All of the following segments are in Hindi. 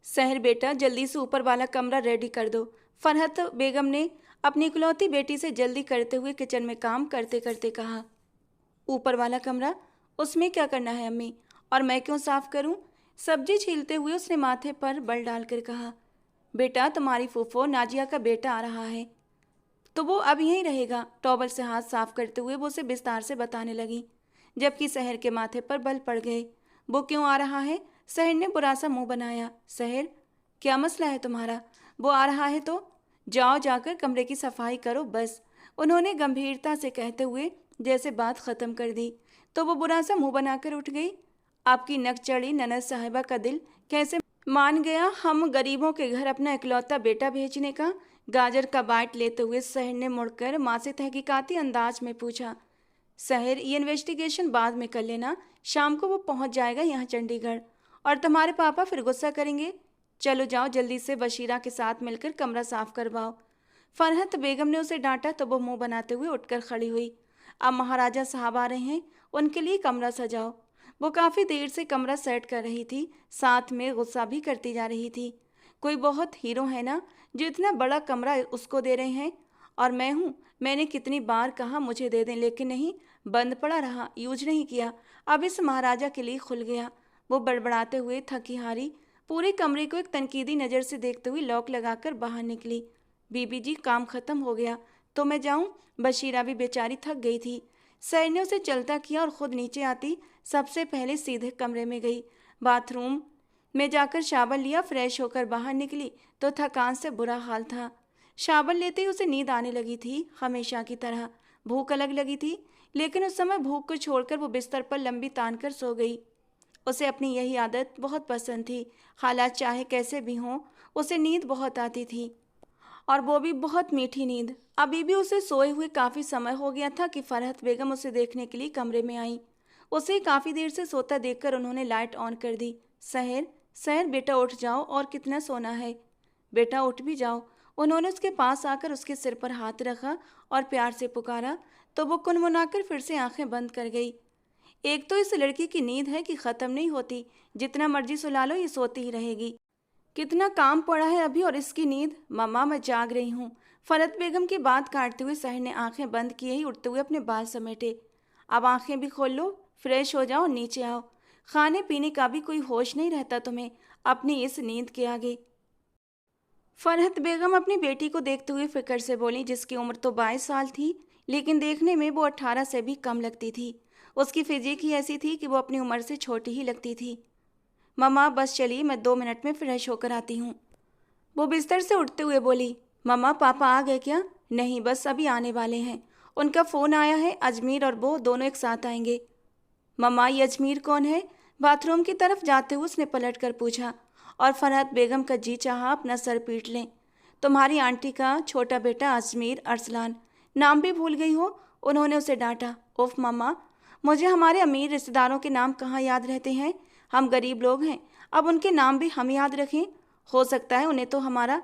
सहर बेटा जल्दी से ऊपर वाला कमरा रेडी कर दो। फरहत बेगम ने अपनी इकलौती बेटी से जल्दी करते हुए किचन में काम करते करते कहा। ऊपर वाला कमरा? उसमें क्या करना है अम्मी, और मैं क्यों साफ करूं? सब्जी छीलते हुए उसने माथे पर बल डालकर कहा। बेटा तुम्हारी फूफो नाजिया का बेटा आ रहा है, तो वो अब यहीं रहेगा। टॉवल से हाथ साफ करते हुए वो उसे विस्तार से बताने लगी, जबकि सहर के माथे पर बल पड़ गए। वो क्यों आ रहा है? सहर ने बुरा सा मुंह बनाया। सहर, क्या मसला है तुम्हारा? वो आ रहा है तो जाओ, जाकर कमरे की सफाई करो बस, उन्होंने गंभीरता से कहते हुए जैसे बात खत्म कर दी। तो वो बुरा सा मुंह बनाकर उठ गई। आपकी नक चढ़ी ननद साहिबा का दिल कैसे मान गया हम गरीबों के घर अपना इकलौता बेटा भेजने का? गाजर का बाइट लेते हुए सहर ने मुड़कर माँ से तहकीकाती अंदाज में पूछा। सहर, ये इन्वेस्टिगेशन बाद में कर लेना, शाम को वो पहुंच जाएगा यहाँ चंडीगढ़, और तुम्हारे पापा फिर गुस्सा करेंगे। चलो जाओ, जल्दी से बशीरा के साथ मिलकर कमरा साफ करवाओ। फरहत बेगम ने उसे डांटा तो वो मुंह बनाते हुए उठकर खड़ी हुई। अब महाराजा साहब आ रहे हैं, उनके लिए कमरा सजाओ। वो काफ़ी देर से कमरा सेट कर रही थी, साथ में गुस्सा भी करती जा रही थी। कोई बहुत हीरो है ना जो इतना बड़ा कमरा उसको दे रहे हैं, और मैं हूँ, मैंने कितनी बार कहा मुझे दे दें, लेकिन नहीं, बंद पड़ा रहा, यूज नहीं किया। अब इस महाराजा के लिए खुल गया। वो बड़बड़ाते हुए थकी हारी पूरे कमरे को एक तनकीदी नज़र से देखते हुए लॉक लगाकर बाहर निकली। बीबी जी, काम खत्म हो गया, तो मैं जाऊं? बशीरा भी बेचारी थक गई थी। सर ने उसे चलता किया और खुद नीचे आती सबसे पहले सीधे कमरे में गई। बाथरूम में जाकर शावर लिया, फ्रेश होकर बाहर निकली तो थकान से बुरा हाल था। शावर लेते ही उसे नींद आने लगी थी, हमेशा की तरह। भूख अलग लगी थी, लेकिन उस समय भूख को छोड़कर वो बिस्तर पर लंबी तान कर सो गई। उसे अपनी यही आदत बहुत पसंद थी। हालात चाहे कैसे भी हों, उसे नींद बहुत आती थी, और वो भी बहुत मीठी नींद। अभी भी उसे सोए हुए काफ़ी समय हो गया था कि फरहत बेगम उसे देखने के लिए कमरे में आई। उसे काफ़ी देर से सोता देखकर उन्होंने लाइट ऑन कर दी। सहर, सहर बेटा उठ जाओ, और कितना सोना है? बेटा उठ भी जाओ। उन्होंने उसके पास आकर उसके सिर पर हाथ रखा और प्यार से पुकारा, तो वो कुनमुनाकर फिर से आंखें बंद कर गई। एक तो इस लड़की की नींद है कि ख़त्म नहीं होती, जितना मर्जी सुला लो ये सोती ही रहेगी। कितना काम पड़ा है अभी, और इसकी नींद? मम्मा, मैं जाग रही हूँ। फरहत बेगम की बात काटते हुए सहर ने आंखें बंद किए ही उठते हुए अपने बाल समेटे। अब आंखें भी खोल लो, फ्रेश हो जाओ, नीचे आओ। खाने पीने का भी कोई होश नहीं रहता तुम्हें अपनी इस नींद के आगे। फरहत बेगम अपनी बेटी को देखते हुए फिक्र से बोली, जिसकी उम्र तो 22 साल थी, लेकिन देखने में वो 18 से भी कम लगती थी। उसकी फिजिक ही ऐसी थी कि वो अपनी उम्र से छोटी ही लगती थी। मम्मा बस चलिए, मैं 2 मिनट में फ्रेश होकर आती हूँ। वो बिस्तर से उठते हुए बोली। मम्मा, पापा आ गए क्या? नहीं, बस अभी आने वाले हैं। उनका फ़ोन आया है, अजमीर और वो दोनों एक साथ आएंगे। मम्मा, ये अजमीर कौन है? बाथरूम की तरफ जाते हुए उसने पलट कर पूछा, और फरहत बेगम का जी चाहा अपना सर पीट लें। तुम्हारी आंटी का छोटा बेटा अजमीर अरसलान, नाम भी भूल गई हो, उन्होंने उसे डांटा। उफ मम्मा, मुझे हमारे अमीर रिश्तेदारों के नाम कहाँ याद रहते हैं? हम गरीब लोग हैं, अब उनके नाम भी हम याद रखें? हो सकता है उन्हें तो हमारा।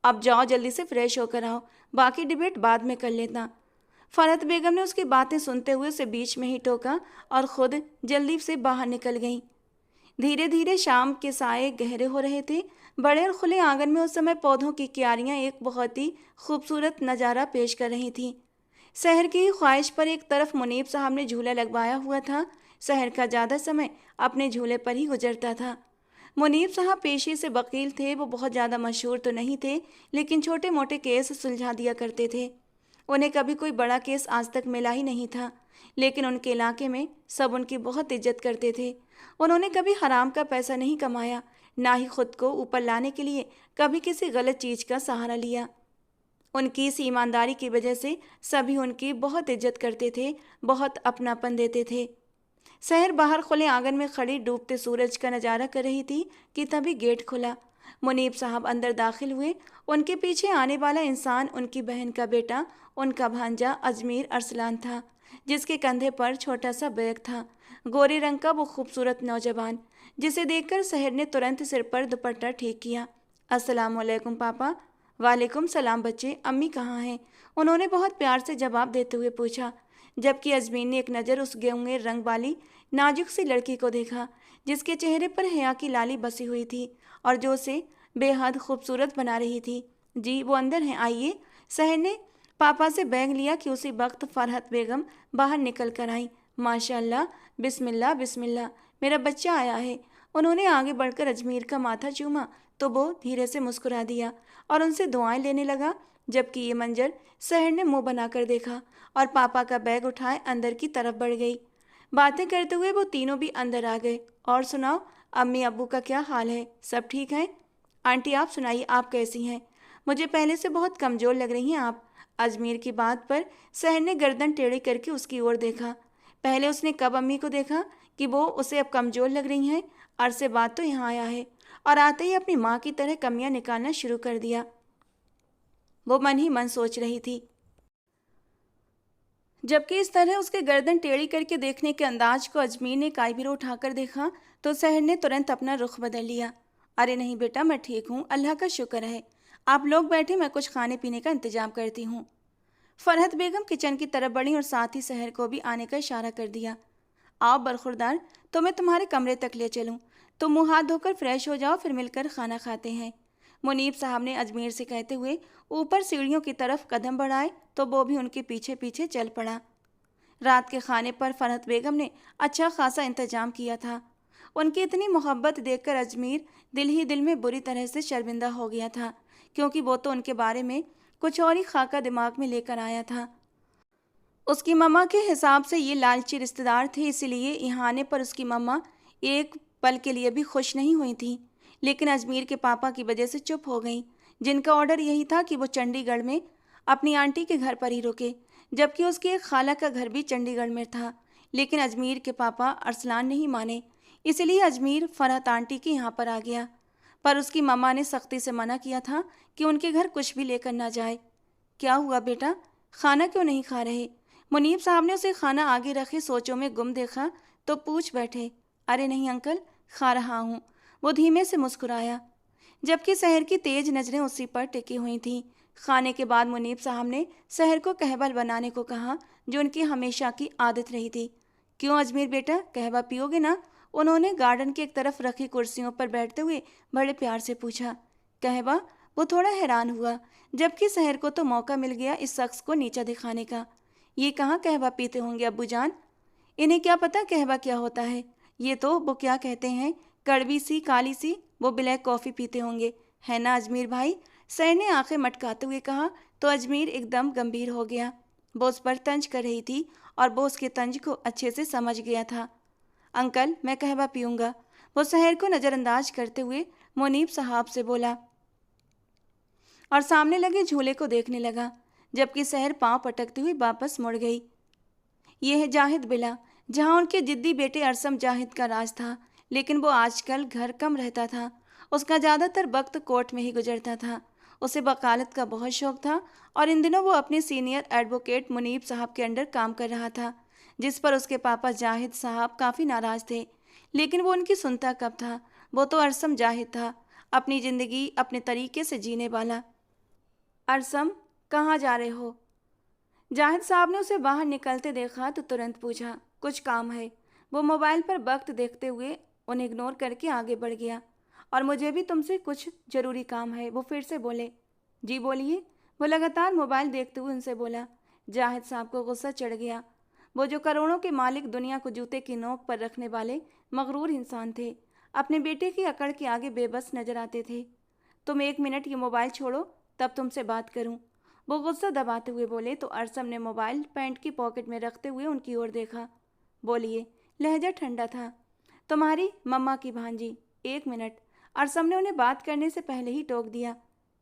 अब जाओ, जल्दी से फ्रेश होकर आओ, बाकी डिबेट बाद में कर लेना। फरहत बेगम ने उसकी बातें सुनते हुए उसे बीच में ही टोका और खुद जल्दी से बाहर निकल गईं। धीरे धीरे शाम के साए गहरे हो रहे थे। बड़े और खुले आंगन में उस समय पौधों की क्यारियां एक बहुत ही खूबसूरत नज़ारा पेश कर रही थीं। शहर की ख्वाहिश पर एक तरफ मुनीब साहब ने झूला लगवाया हुआ था। शहर का ज़्यादा समय अपने झूले पर ही गुजरता था। मुनीब साहब पेशे से वकील थे। वो बहुत ज़्यादा मशहूर तो नहीं थे, लेकिन छोटे मोटे केस सुलझा दिया करते थे। उन्हें कभी कोई बड़ा केस आज तक मिला ही नहीं था, लेकिन उनके इलाके में सब उनकी बहुत इज्जत करते थे। उन्होंने कभी हराम का पैसा नहीं कमाया, ना ही खुद को ऊपर लाने के लिए कभी किसी गलत चीज़ का सहारा लिया। उनकी इस ईमानदारी की वजह से सभी उनकी बहुत इज्जत करते थे, बहुत अपनापन देते थे। शहर बाहर खुले आंगन में खड़ी डूबते सूरज का नज़ारा कर रही थी कि तभी गेट खुला। मुनीब साहब अंदर दाखिल हुए। उनके पीछे आने वाला इंसान उनकी बहन का बेटा, उनका भांजा अजमीर अरसलान था, जिसके कंधे पर छोटा सा बैग था। गोरे रंग का वो खूबसूरत नौजवान, जिसे देखकर शहर ने तुरंत सिर पर दुपट्टा ठीक किया। अस्सलाम वालेकुम पापा। वालेकुम सलाम बच्चे, अम्मी कहाँ हैं? उन्होंने बहुत प्यार से जवाब देते हुए पूछा, जबकि अजमीर ने एक नज़र उस गेहूँगे रंग वाली नाजुक सी लड़की को देखा, जिसके चेहरे पर हया की लाली बसी हुई थी और जो उसे बेहद खूबसूरत बना रही थी। जी वो अंदर हैं, आइए। सहर ने पापा से बैग लिया कि उसी वक्त फरहत बेगम बाहर निकल कर आई। माशाल्लाह, बिस्मिल्लाह बिस्मिल्लाह, मेरा बच्चा आया है। उन्होंने आगे बढ़कर अजमीर का माथा चूमा तो वो धीरे से मुस्कुरा दिया और उनसे दुआएं लेने लगा। जबकि ये मंजर सहर ने मुंह बनाकर देखा और पापा का बैग उठाए अंदर की तरफ बढ़ गई। बातें करते हुए वो तीनों भी अंदर आ गए। और सुनाओ, अम्मी अब्बू का क्या हाल है? सब ठीक है? आंटी आप सुनाइए, आप कैसी हैं? मुझे पहले से बहुत कमज़ोर लग रही हैं आप। अजमीर की बात पर सहर ने गर्दन टेढ़ी करके उसकी ओर देखा। पहले उसने कब अम्मी को देखा कि वो उसे अब कमज़ोर लग रही हैं? अरसे बाद तो यहाँ आया है और आते ही अपनी माँ की तरह कमियाँ निकालना शुरू कर दिया। वो मन ही मन सोच रही थी। जबकि इस तरह उसके गर्दन टेढ़ी करके देखने के अंदाज को अजमीर ने कायबिर उठाकर देखा तो सहर ने तुरंत अपना रुख बदल लिया। अरे नहीं बेटा, मैं ठीक हूँ, अल्लाह का शुक्र है। आप लोग बैठे, मैं कुछ खाने पीने का इंतजाम करती हूँ। फरहत बेगम किचन की तरफ बढ़ी और साथ ही सहर को भी आने का इशारा कर दिया। आओ बरखुरदार, तो मैं तुम्हारे कमरे तक ले चलूँ। तुम मुँह हाथ धोकर फ्रेश हो जाओ, फिर मिलकर खाना खाते हैं। मुनीब साहब ने अजमेर से कहते हुए ऊपर सीढ़ियों की तरफ कदम बढ़ाए तो वो भी उनके पीछे पीछे चल पड़ा। रात के खाने पर फरहत बेगम ने अच्छा खासा इंतजाम किया था। उनकी इतनी मोहब्बत देखकर अजमीर दिल ही दिल में बुरी तरह से शर्मिंदा हो गया था, क्योंकि वो तो उनके बारे में कुछ और ही खाका दिमाग में लेकर आया था। उसकी मम्मा के हिसाब से ये लालची रिश्तेदार थे, इसीलिए यहाँ आने पर उसकी मम्मा एक पल के लिए भी खुश नहीं हुई थी। लेकिन अजमीर के पापा की वजह से चुप हो गई, जिनका ऑर्डर यही था कि वो चंडीगढ़ में अपनी आंटी के घर पर ही रुके, जबकि उसकी एक खाला का घर भी चंडीगढ़ में था। लेकिन अजमीर के पापा अरसलान नहीं माने, इसलिए अजमीर फरहत आंटी के यहाँ पर आ गया। पर उसकी मम्मा ने सख्ती से मना किया था कि उनके घर कुछ भी लेकर ना जाए। क्या हुआ बेटा, खाना क्यों नहीं खा रहे? मुनीब साहब ने उसे खाना आगे रखे सोचों में गुम देखा तो पूछ बैठे। अरे नहीं अंकल, खा रहा हूँ, वो धीमे से मुस्कुराया, जबकि सहर की तेज नजरें उसी पर टिकी हुई थीं। खाने के बाद मुनीब साहब ने सहर को कहवा बनाने को कहा, जो उनकी हमेशा की आदत रही थी। क्यों अजमीर बेटा, कहवा पियोगे ना? उन्होंने गार्डन की एक तरफ रखी कुर्सियों पर बैठते हुए बड़े प्यार से पूछा। कहवा? वो थोड़ा हैरान हुआ, जबकि सहर को तो मौका मिल गया इस शख्स को नीचा दिखाने का। ये कहाँ कहवा पीते होंगे अब्बू जान? इन्हें क्या पता कहवा क्या होता है? ये तो वो क्या कहते हैं, कड़वी सी काली सी वो ब्लैक कॉफ़ी पीते होंगे, है ना अजमीर भाई? सर ने आंखें मटकाते हुए कहा तो अजमीर एकदम गंभीर हो गया। वो उस पर तंज कर रही थी और वो उसके तंज को अच्छे से समझ गया था। अंकल, मैं कहवा पीऊँगा, वो सहर को नज़रअंदाज करते हुए मुनीब साहब से बोला और सामने लगे झूले को देखने लगा, जबकि सहर पांव पटकती हुई वापस मुड़ गई। ये है जाहिद बिला, जहाँ उनके जिद्दी बेटे अरसम जाहिद का राज था। लेकिन वो आजकल घर कम रहता था, उसका ज़्यादातर वक्त कोर्ट में ही गुजरता था। उसे वकालत का बहुत शौक था और इन दिनों वो अपने सीनियर एडवोकेट मुनीब साहब के अंडर काम कर रहा था, जिस पर उसके पापा जाहिद साहब काफ़ी नाराज़ थे। लेकिन वो उनकी सुनता कब था? वो तो अरसम जाहिद था, अपनी ज़िंदगी अपने तरीके से जीने वाला। अरसम, कहाँ जा रहे हो? जाहिद साहब ने उसे बाहर निकलते देखा तो तुरंत पूछा। कुछ काम है। वो मोबाइल पर वक्त देखते हुए उन्हें इग्नोर करके आगे बढ़ गया। और मुझे भी तुमसे कुछ ज़रूरी काम है, वो फिर से बोले। जी बोलिए, वो लगातार मोबाइल देखते हुए उनसे बोला। जाहिद साहब को गुस्सा चढ़ गया। वो जो करोड़ों के मालिक, दुनिया को जूते की नोक पर रखने वाले मगरूर इंसान थे, अपने बेटे की अकड़ के आगे बेबस नजर आते थे। तुम 1 मिनट ये मोबाइल छोड़ो, तब तुमसे बात करूं, वो गुस्सा दबाते हुए बोले तो अरसम ने मोबाइल पैंट की पॉकेट में रखते हुए उनकी ओर देखा। बोलिए, लहजा ठंडा था। तुम्हारी मम्मा की भांजी। 1 मिनट, अरसम ने उन्हें बात करने से पहले ही टोक दिया।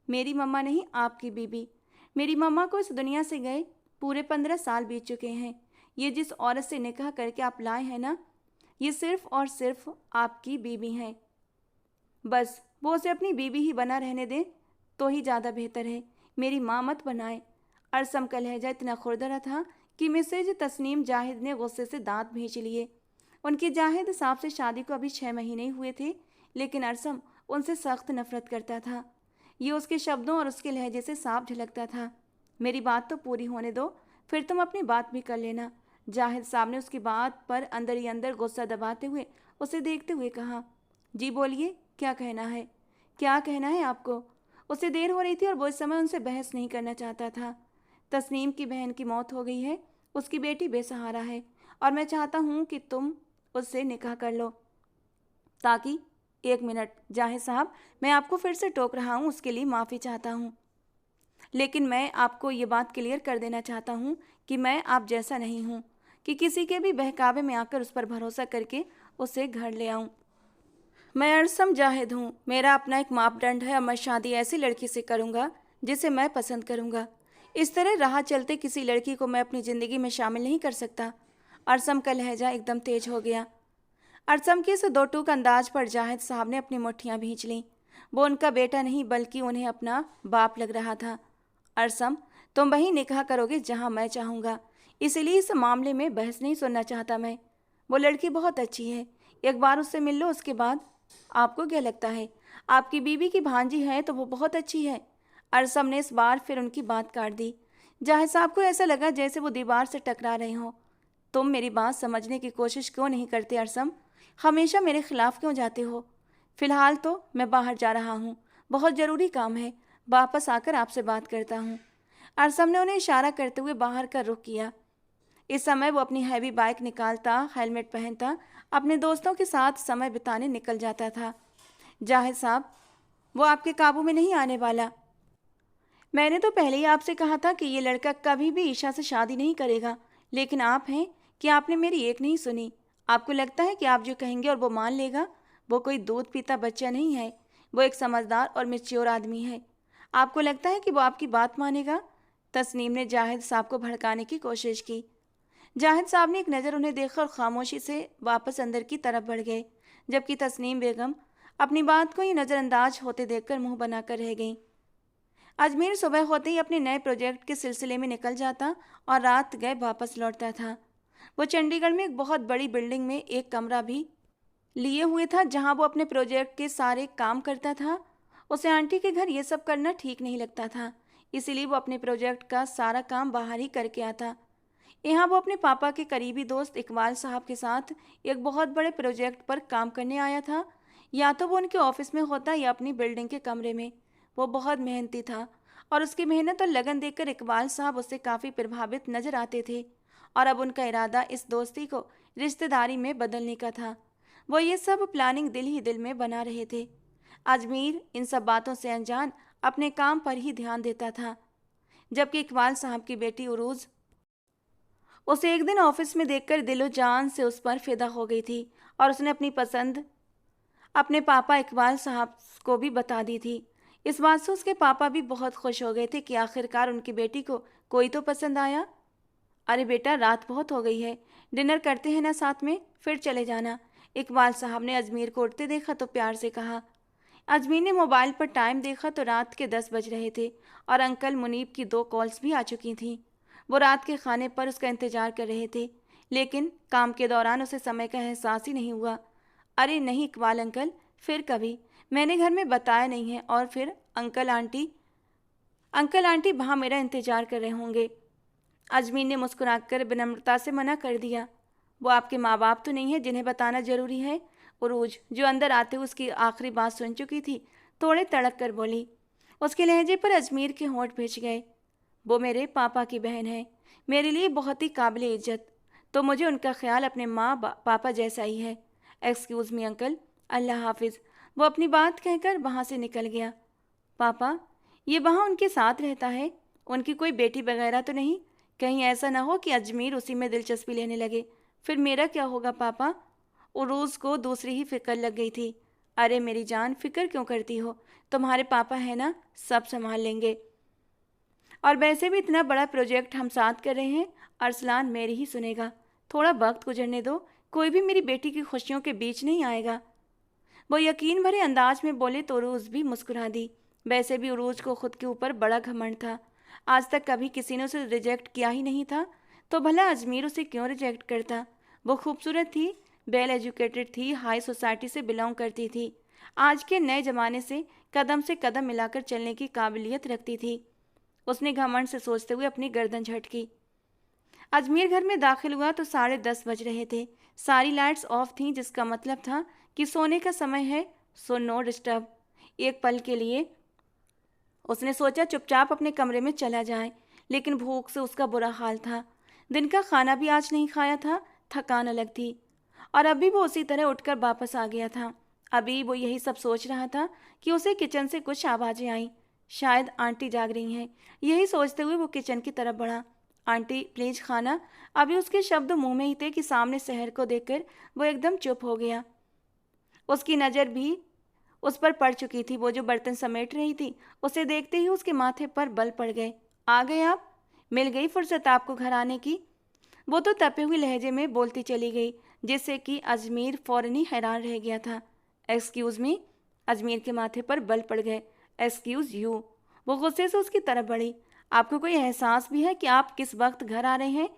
मेरी मम्मा नहीं, आपकी बीबी। मेरी मम्मा को इस दुनिया से गए पूरे 15 साल बीत चुके हैं। ये जिस औरत से निकाह करके आप लाए हैं ना, ये सिर्फ और सिर्फ आपकी बीबी हैं। बस वो उसे अपनी बीबी ही बना रहने दें तो ही ज़्यादा बेहतर है, मेरी माँ मत बनाए। अरसम का लहजा इतना खुरदरा था कि मिसेज तस्नीम जाहिद ने गुस्से से दांत भींच लिए। उनकी जाहिद साहब से शादी को अभी 6 महीने ही हुए थे, लेकिन अरसम उनसे सख्त नफरत करता था। ये उसके शब्दों और उसके लहजे से साफ झलकता था। मेरी बात तो पूरी होने दो, फिर तुम अपनी बात भी कर लेना। जाहिद साहब ने उसकी बात पर अंदर ही अंदर गुस्सा दबाते हुए उसे देखते हुए कहा, जी बोलिए, क्या कहना है? क्या कहना है आपको? उसे देर हो रही थी और वो इस समय उनसे बहस नहीं करना चाहता था। तस्नीम की बहन की मौत हो गई है, उसकी बेटी बेसहारा है और मैं चाहता हूँ कि तुम उससे निकाह कर लो ताकि। एक मिनट जाहिद साहब, मैं आपको फिर से टोक रहा हूँ, उसके लिए माफ़ी चाहता हूँ, लेकिन मैं आपको ये बात क्लियर कर देना चाहता हूँ कि मैं आप जैसा नहीं हूँ कि किसी के भी बहकावे में आकर उस पर भरोसा करके उसे घर ले आऊँ। मैं अरसम जाहिद हूँ, मेरा अपना एक मापदंड है और मैं शादी ऐसी लड़की से करूँगा जिसे मैं पसंद करूँगा। इस तरह राह चलते किसी लड़की को मैं अपनी ज़िंदगी में शामिल नहीं कर सकता। अरसम का लहजा एकदम तेज हो गया। अरसम के इस दो टूक अंदाज पर जाहिद साहब ने अपनी मुट्ठियां भींच लीं। वो उनका बेटा नहीं बल्कि उन्हें अपना बाप लग रहा था। अरसम, तुम वहीं निकाह करोगे जहां मैं चाहूँगा, इसलिए इस मामले में बहस नहीं सुनना चाहता मैं। वो लड़की बहुत अच्छी है, एक बार उससे मिल लो, उसके बाद। आपको क्या लगता है? आपकी बीवी की भांजी है तो वो बहुत अच्छी है। अरसम ने इस बार फिर उनकी बात काट दी। जाहिद साहब को ऐसा लगा जैसे वो दीवार से टकरा रहे हों। तुम मेरी बात समझने की कोशिश क्यों नहीं करते अरसम? हमेशा मेरे खिलाफ क्यों जाते हो? फिलहाल तो मैं बाहर जा रहा हूँ, बहुत ज़रूरी काम है, वापस आकर आपसे बात करता हूँ। अरसम ने उन्हें इशारा करते हुए बाहर का रुख किया। इस समय वो अपनी हैवी बाइक निकालता, हेलमेट पहनता, अपने दोस्तों के साथ समय बिताने निकल जाता था। जाहिद साहब, वो आपके काबू में नहीं आने वाला। मैंने तो पहले ही आपसे कहा था कि ये लड़का कभी भी ईशा से शादी नहीं करेगा, लेकिन आप हैं कि आपने मेरी एक नहीं सुनी। आपको लगता है कि आप जो कहेंगे और वो मान लेगा? वो कोई दूध पीता बच्चा नहीं है, वो एक समझदार और मैच्योर आदमी है। आपको लगता है कि वो आपकी बात मानेगा? तस्नीम ने जाहिद साहब को भड़काने की कोशिश की। जाहिद साहब ने एक नज़र उन्हें देखकर खामोशी से वापस अंदर की तरफ बढ़ गए, जबकि तस्नीम बेगम अपनी बात को ही नज़रअंदाज होते देखकर मुंह बनाकर रह गईं। अजमेर सुबह होते ही अपने नए प्रोजेक्ट के सिलसिले में निकल जाता और रात गए वापस लौटता था। वो चंडीगढ़ में एक बहुत बड़ी बिल्डिंग में एक कमरा भी लिए हुए था जहां वो अपने प्रोजेक्ट के सारे काम करता था। उसे आंटी के घर ये सब करना ठीक नहीं लगता था, इसीलिए वो अपने प्रोजेक्ट का सारा काम बाहर ही करके आता। यहाँ वो अपने पापा के करीबी दोस्त इकबाल साहब के साथ एक बहुत बड़े प्रोजेक्ट पर काम करने आया था। या तो वो उनके ऑफिस में होता या अपनी बिल्डिंग के कमरे में। वो बहुत मेहनती था और उसकी मेहनत और लगन देखकर इकबाल साहब उससे काफ़ी प्रभावित नजर आते थे और अब उनका इरादा इस दोस्ती को रिश्तेदारी में बदलने का था। वो ये सब प्लानिंग दिल ही दिल में बना रहे थे। अजमीर इन सब बातों से अनजान अपने काम पर ही ध्यान देता था, जबकि इकबाल साहब की बेटी उरूज उसे एक दिन ऑफिस में देखकर दिलो जान से उस पर फिदा हो गई थी और उसने अपनी पसंद अपने पापा इकबाल साहब को भी बता दी थी। इस बात से उसके पापा भी बहुत खुश हो गए थे कि आखिरकार उनकी बेटी को कोई तो पसंद आया। अरे बेटा, रात बहुत हो गई है, डिनर करते हैं ना साथ में, फिर चले जाना। इकबाल साहब ने अजमीर को उठते देखा तो प्यार से कहा। अजमीर ने मोबाइल पर टाइम देखा तो रात के 10 बज रहे थे और अंकल मुनीब की 2 कॉल्स भी आ चुकी थीं। वो रात के खाने पर उसका इंतजार कर रहे थे, लेकिन काम के दौरान उसे समय का एहसास ही नहीं हुआ। अरे नहीं इकबाल अंकल, फिर कभी, मैंने घर में बताया नहीं है। और फिर अंकल आंटी वहाँ मेरा इंतजार कर रहे होंगे। अजमीर ने मुस्कुराकर विनम्रता से मना कर दिया। वो आपके माँ बाप तो नहीं है जिन्हें बताना जरूरी है? उरूज, जो अंदर आते हुए उसकी आखिरी बात सुन चुकी थी, थोड़े तड़क कर बोली। उसके लहजे पर अजमीर के होंठ भींच गए। वो मेरे पापा की बहन है, मेरे लिए बहुत ही काबिल इज्जत, तो मुझे उनका ख्याल अपने पापा जैसा ही है। एक्सक्यूज़ मी अंकल, अल्लाह हाफिज़। वो अपनी बात कहकर वहाँ से निकल गया। पापा, ये वहाँ उनके साथ रहता है, उनकी कोई बेटी वगैरह तो नहीं? कहीं ऐसा ना हो कि अजमीर उसी में दिलचस्पी लेने लगे, फिर मेरा क्या होगा पापा? उरूज को दूसरी ही फिक्र लग गई थी। अरे मेरी जान, फिक्र क्यों करती हो? तुम्हारे पापा है ना, सब संभाल लेंगे। और वैसे भी इतना बड़ा प्रोजेक्ट हम साथ कर रहे हैं, अरसलान मेरी ही सुनेगा। थोड़ा वक्त गुजरने दो, कोई भी मेरी बेटी की खुशियों के बीच नहीं आएगा। वो यकीन भरे अंदाज में बोले तो उरूज भी मुस्कुरा दी। वैसे भी उरूज को खुद के ऊपर बड़ा घमंड था। आज तक कभी किसी ने उसे रिजेक्ट किया ही नहीं था, तो भला अजमीर उसे क्यों रिजेक्ट करता? वो खूबसूरत थी, वेल एजुकेटेड थी, हाई सोसाइटी से बिलोंग करती थी, आज के नए ज़माने से कदम मिलाकर चलने की काबिलियत रखती थी। उसने घमंड से सोचते हुए अपनी गर्दन झटकी। अजमेर घर में दाखिल हुआ तो 10:30 बज रहे थे। सारी लाइट्स ऑफ थीं, जिसका मतलब था कि सोने का समय है, सो नो डिस्टर्ब। एक पल के लिए उसने सोचा चुपचाप अपने कमरे में चला जाए, लेकिन भूख से उसका बुरा हाल था। दिन का खाना भी आज नहीं खाया था, थकान अलग थी। और अभी वो उसी तरह उठकर वापस आ गया था। अभी वो यही सब सोच रहा था कि उसे किचन से कुछ आवाज़ें आईं। शायद आंटी जाग रही हैं। यही सोचते हुए वो किचन की तरफ बढ़ा। आंटी प्लीज खाना। अभी उसके शब्द मुंह में ही थे कि सामने शहर को देखकर वो एकदम चुप हो गया। उसकी नज़र भी उस पर पड़ चुकी थी। वो जो बर्तन समेट रही थी, उसे देखते ही उसके माथे पर बल पड़ गए। आ गए आप? मिल गई फुर्सत आपको घर आने की? वो तो तपे हुए लहजे में बोलती चली गई, जिससे कि अजमेर फौरन ही हैरान रह गया था। Excuse me. अजमेर के माथे पर बल पड़ गए। Excuse you. वो गुस्से से उसकी तरफ बढ़ी। आपको कोई एहसास भी है कि आप किस वक्त घर आ रहे हैं?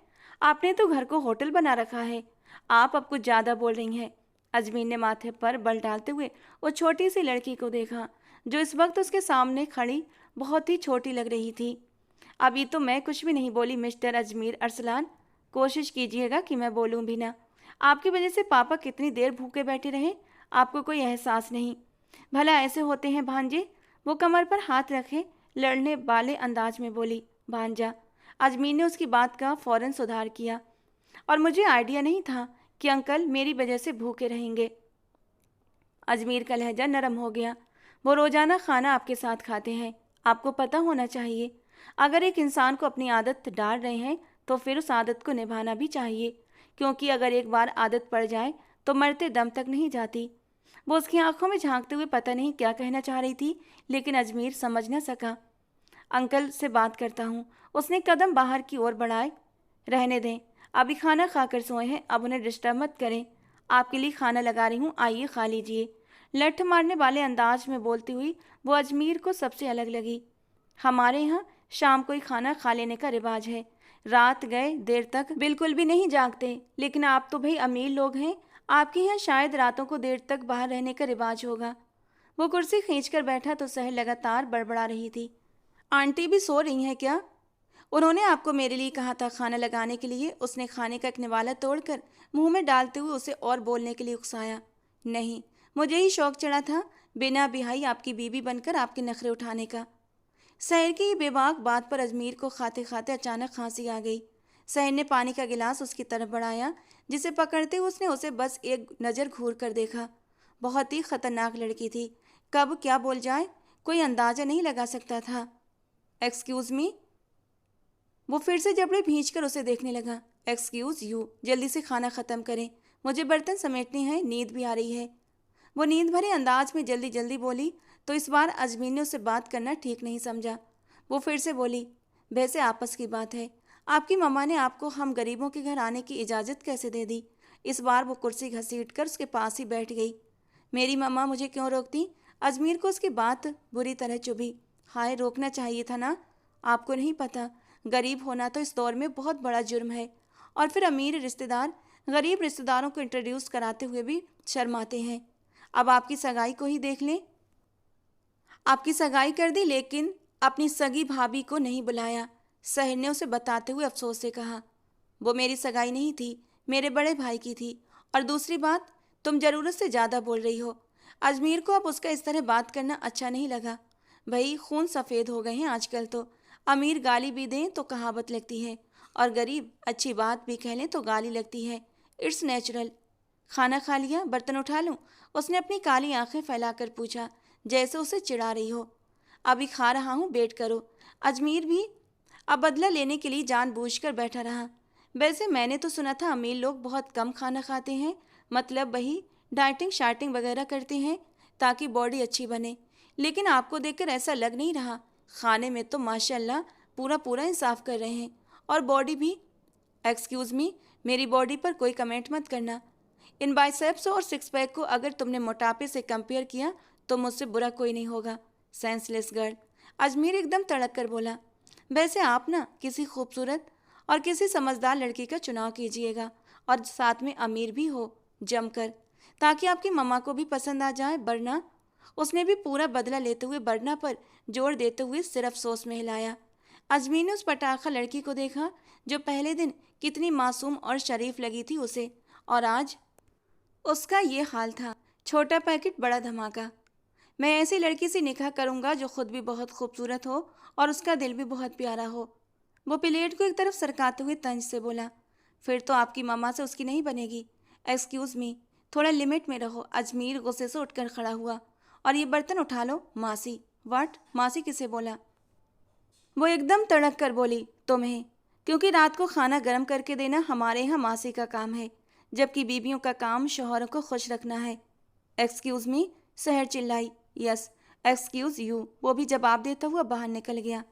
आपने तो घर को होटल बना रखा है। आप अब कुछ ज़्यादा बोल रही हैं। अजमीर ने माथे पर बल डालते हुए वो छोटी सी लड़की को देखा, जो इस वक्त उसके सामने खड़ी बहुत ही छोटी लग रही थी। अभी तो मैं कुछ भी नहीं बोली मिस्टर अजमीर अरसलान। कोशिश कीजिएगा कि मैं बोलूं भी ना। आपकी वजह से पापा कितनी देर भूखे बैठे रहे, आपको कोई एहसास नहीं। भला ऐसे होते हैं भांजे? वो कमर पर हाथ रखे लड़ने वाले अंदाज में बोली। भांजा। अजमीर ने उसकी बात का फौरन सुधार किया। और मुझे आइडिया नहीं था कि अंकल मेरी वजह से भूखे रहेंगे। अजमीर का लहजा नरम हो गया। वो रोजाना खाना आपके साथ खाते हैं, आपको पता होना चाहिए। अगर एक इंसान को अपनी आदत डाल रहे हैं तो फिर उस आदत को निभाना भी चाहिए, क्योंकि अगर एक बार आदत पड़ जाए तो मरते दम तक नहीं जाती। वो उसकी आंखों में झांकते हुए पता नहीं क्या कहना चाह रही थी, लेकिन अजमीर समझ न सका। अंकल से बात करता हूँ। उसने कदम बाहर की ओर बढ़ाए। रहने दें, अभी खाना खाकर सोए हैं, अब उन्हें डिस्टर्ब मत करें। आपके लिए खाना लगा रही हूँ, आइए खा लीजिए। लठ मारने वाले अंदाज में बोलती हुई वो अजमीर को सबसे अलग लगी। हमारे यहाँ शाम को ही खाना खा लेने का रिवाज है। रात गए देर तक बिल्कुल भी नहीं जागते, लेकिन आप तो भाई अमीर लोग हैं, आपके यहाँ शायद रातों को देर तक बाहर रहने का रिवाज होगा। वो कुर्सी खींचकर बैठा तो सहर लगातार बड़बड़ा रही थी। आंटी भी सो रही हैं क्या? उन्होंने आपको मेरे लिए कहा था खाना लगाने के लिए। उसने खाने का एक निवाला तोड़कर मुंह में डालते हुए उसे और बोलने के लिए उकसाया। नहीं, मुझे ही शौक चढ़ा था बिना बिहाई आपकी बीवी बनकर आपके नखरे उठाने का। सहर की ये बेबाक बात पर अजमीर को खाते खाते अचानक खांसी आ गई। सहर ने पानी का गिलास उसकी तरफ बढ़ाया, जिसे पकड़ते हुए उसने उसे बस एक नज़र घूर कर देखा। बहुत ही खतरनाक लड़की थी, कब क्या बोल जाए कोई अंदाजा नहीं लगा सकता था। Excuse me. वो फिर से जबड़े भींचकर उसे देखने लगा। एक्सक्यूज यू, जल्दी से खाना ख़त्म करें, मुझे बर्तन समेटने हैं, नींद भी आ रही है। वो नींद भरे अंदाज में जल्दी जल्दी बोली तो इस बार अजमीर ने उसे बात करना ठीक नहीं समझा। वो फिर से बोली, वैसे आपस की बात है, आपकी मम्मा ने आपको हम गरीबों के घर आने की इजाज़त कैसे दे दी? इस बार वो कुर्सी घसीट कर उसके पास ही बैठ गई। मेरी मम्मा मुझे क्यों रोकती? अजमीर को उसकी बात बुरी तरह चुभी। हाय, रोकना चाहिए था ना। आपको नहीं पता, गरीब होना तो इस दौर में बहुत बड़ा जुर्म है। और फिर अमीर रिश्तेदार गरीब रिश्तेदारों को इंट्रोड्यूस कराते हुए भी शर्माते हैं। अब आपकी सगाई को ही देख लें। आपकी सगाई कर दी, लेकिन अपनी सगी भाभी को नहीं बुलाया। सहर ने उसे बताते हुए अफसोस से कहा। वो मेरी सगाई नहीं थी, मेरे बड़े भाई की थी। और दूसरी बात, तुम ज़रूरत से ज़्यादा बोल रही हो। अजमीर को अब उसका इस तरह बात करना अच्छा नहीं लगा। भाई खून सफ़ेद हो गए हैं आजकल तो। अमीर गाली भी दें तो कहावत लगती है, और गरीब अच्छी बात भी कह लें तो गाली लगती है। It's natural. खाना खा लिया, बर्तन उठा लूं? उसने अपनी काली आंखें फैलाकर पूछा, जैसे उसे चिढ़ा रही हो। अभी खा रहा हूँ, वेट करो। अजमीर भी अब बदला लेने के लिए जानबूझकर बैठा रहा। वैसे मैंने तो सुना था अमीर लोग बहुत कम खाना खाते हैं, मतलब वही डाइटिंग शाइटिंग वगैरह करते हैं ताकि बॉडी अच्छी बने। लेकिन आपको देखकर ऐसा लग नहीं रहा। खाने में तो माशाल्लाह पूरा पूरा इंसाफ कर रहे हैं, और बॉडी भी। एक्सक्यूज़ मी, मेरी बॉडी पर कोई कमेंट मत करना। इन बाइसेप्स और सिक्स पैक को अगर तुमने मोटापे से कंपेयर किया तो मुझसे बुरा कोई नहीं होगा। Senseless girl. अजमीर एकदम तड़क कर बोला। वैसे आप ना किसी खूबसूरत और किसी समझदार लड़की का चुनाव कीजिएगा, और साथ में अमीर भी हो जमकर, ताकि आपकी मम्मा को भी पसंद आ जाए। वरना। उसने भी पूरा बदला लेते हुए वरना पर जोर देते हुए सिर अफसोस में हिलाया। अजमीर ने उस पटाखा लड़की को देखा जो पहले दिन कितनी मासूम और शरीफ लगी थी उसे, और आज उसका ये हाल था। छोटा पैकेट बड़ा धमाका। मैं ऐसी लड़की से निकाह करूंगा जो खुद भी बहुत खूबसूरत हो और उसका दिल भी बहुत प्यारा हो। वो प्लेट को एक तरफ सरकाते हुए तंज से बोला। फिर तो आपकी मम्मा से उसकी नहीं बनेगी। एक्सक्यूज़ मी, थोड़ा लिमिट में रहो। अजमीर गुस्से से उठकर खड़ा हुआ। और ये बर्तन उठा लो। मासी। वाट? मासी किसे बोला? वो एकदम तड़क कर बोली, तुम्हें। क्योंकि रात को खाना गर्म करके देना हमारे यहाँ मासी का काम है, जबकि बीवियों का काम शौहरों को खुश रखना है। एक्सक्यूज़ मी, सहर चिल्लाई। यस, एक्सक्यूज़ यू, वो भी जवाब देता हुआ बाहर निकल गया,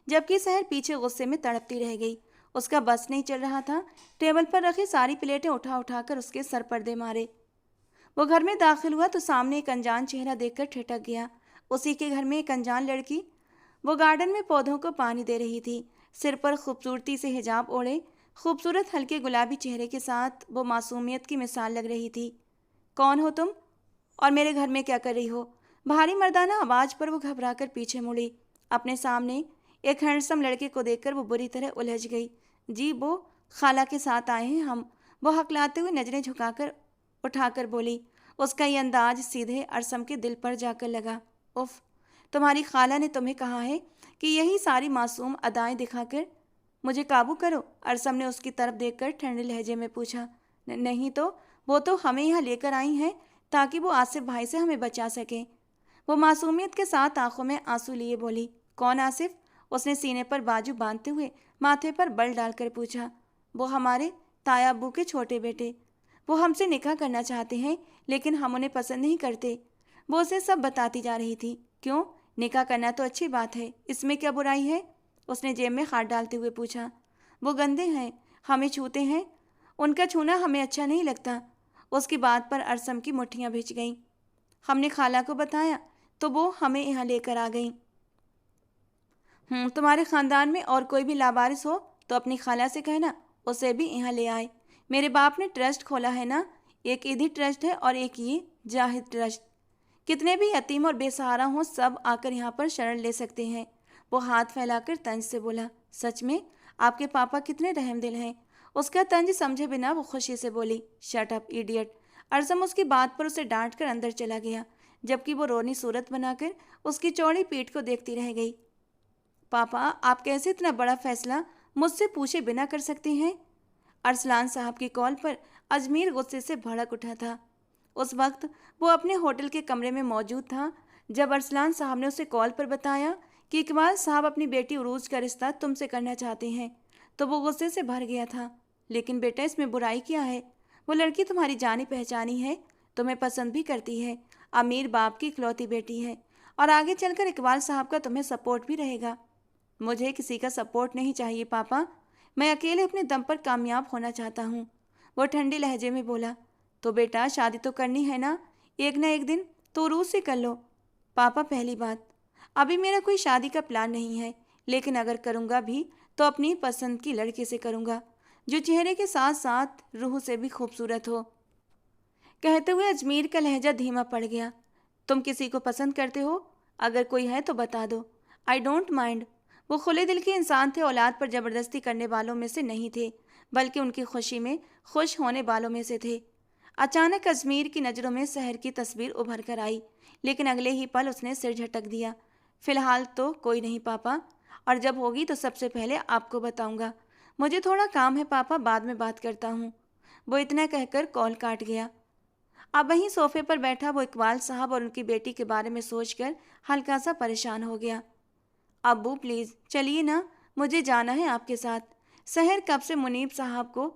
जबकि सहर पीछे गुस्से में तड़पती रह गई। उसका बस नहीं चल रहा था। टेबल पर रखी सारी प्लेटें उठा उठाकर उसके सर पर दे मारे। वो घर में दाखिल हुआ तो सामने एक अनजान चेहरा देखकर ठिठक गया। उसी के घर में एक अनजान लड़की। वो गार्डन में पौधों को पानी दे रही थी। सिर पर खूबसूरती से हिजाब ओढ़े, खूबसूरत हल्के गुलाबी चेहरे के साथ वो मासूमियत की मिसाल लग रही थी। कौन हो तुम और मेरे घर में क्या कर रही हो? भारी मर्दाना आवाज़ पर वो घबराकर पीछे मुड़ी। अपने सामने एक हैंडसम लड़के को देखकर वो बुरी तरह उलझ गई। जी, वो खाला के साथ आए हैं हम। वो हकलाते हुए नजरें झुकाकर उठाकर बोली। उसका ये अंदाज सीधे अरसम के दिल पर जाकर लगा। उफ, तुम्हारी खाला ने तुम्हें कहा है कि यही सारी मासूम अदाएं दिखाकर मुझे काबू करो? अरसम ने उसकी तरफ देखकर ठंडे लहजे में पूछा। नहीं तो, वो तो हमें यहाँ लेकर आई हैं ताकि वो आसिफ भाई से हमें बचा सकें। वो मासूमियत के साथ आंखों में आंसू लिए बोली। कौन आसिफ? उसने सीने पर बाजू बांधते हुए माथे पर बल डालकर पूछा। वो हमारे ताया अब्बू के छोटे बेटे। वो हमसे निकाह करना चाहते हैं, लेकिन हम उन्हें पसंद नहीं करते। वो उसे सब बताती जा रही थी। क्यों? निकाह करना तो अच्छी बात है, इसमें क्या बुराई है? उसने जेब में हाथ डालते हुए पूछा। वो गंदे हैं, हमें छूते हैं। उनका छूना हमें अच्छा नहीं लगता। उसकी बात पर अरसम की मुट्ठियां भिज गईं। हमने खाला को बताया तो वो हमें यहाँ लेकर आ गई। तुम्हारे ख़ानदान में और कोई भी लावारिस हो तो अपनी खाला से कहना उसे भी यहाँ ले आए। मेरे बाप ने ट्रस्ट खोला है ना, एक ईदी ट्रस्ट है और एक ये जाहिद ट्रस्ट। कितने भी यतीम और बेसहारा हों, सब आकर यहाँ पर शरण ले सकते हैं। वो हाथ फैलाकर तंज से बोला। सच में आपके पापा कितने रहमदिल हैं। उसका तंज समझे बिना वो खुशी से बोली। Shut up idiot. अरसम उसकी बात पर उसे डांट कर अंदर चला गया, जबकि वो रोनी सूरत बनाकर उसकी चौड़ी पीठ को देखती रह गई। पापा, आप कैसे इतना बड़ा फैसला मुझसे पूछे बिना कर सकते हैं? अरसलान साहब की कॉल पर अजमीर गुस्से से भड़क उठा था। उस वक्त वो अपने होटल के कमरे में मौजूद था जब अरसलान साहब ने उसे कॉल पर बताया कि इकबाल साहब अपनी बेटी उरूज का रिश्ता तुमसे करना चाहते हैं, तो वो गुस्से से भर गया था। लेकिन बेटा, इसमें बुराई क्या है? वो लड़की तुम्हारी जानी पहचानी है, तुम्हें पसंद भी करती है, अमीर बाप की इकलौती बेटी है, और आगे चलकर इकबाल साहब का तुम्हें सपोर्ट भी रहेगा। मुझे किसी का सपोर्ट नहीं चाहिए पापा, मैं अकेले अपने दम पर कामयाब होना चाहता हूँ। वो ठंडे लहजे में बोला। तो बेटा, शादी तो करनी है ना, एक ना एक दिन तो उरूज से कर लो। पापा, पहली बात, अभी मेरा कोई शादी का प्लान नहीं है, लेकिन अगर करूँगा भी तो अपनी पसंद की लड़के से करूँगा, जो चेहरे के साथ साथ रूह से भी खूबसूरत हो। कहते हुए अजमीर का लहजा धीमा पड़ गया। तुम किसी को पसंद करते हो? अगर कोई है तो बता दो, आई डोंट माइंड। वो खुले दिल के इंसान थे, औलाद पर ज़बरदस्ती करने वालों में से नहीं थे, बल्कि उनकी खुशी में खुश होने वालों में से थे। अचानक अजमीर की नज़रों में सहर की तस्वीर उभर कर आई, लेकिन अगले ही पल उसने सिर झटक दिया। फ़िलहाल तो कोई नहीं पापा, और जब होगी तो सबसे पहले आपको बताऊंगा। मुझे थोड़ा काम है पापा, बाद में बात करता हूँ। वो इतना कहकर कॉल काट गया। अब वहीं सोफे पर बैठा वो इकबाल साहब और उनकी बेटी के बारे में सोचकर हल्का सा परेशान हो गया। अब्बू प्लीज़ चलिए ना, मुझे जाना है आपके साथ। सहर कब से मुनीब साहब को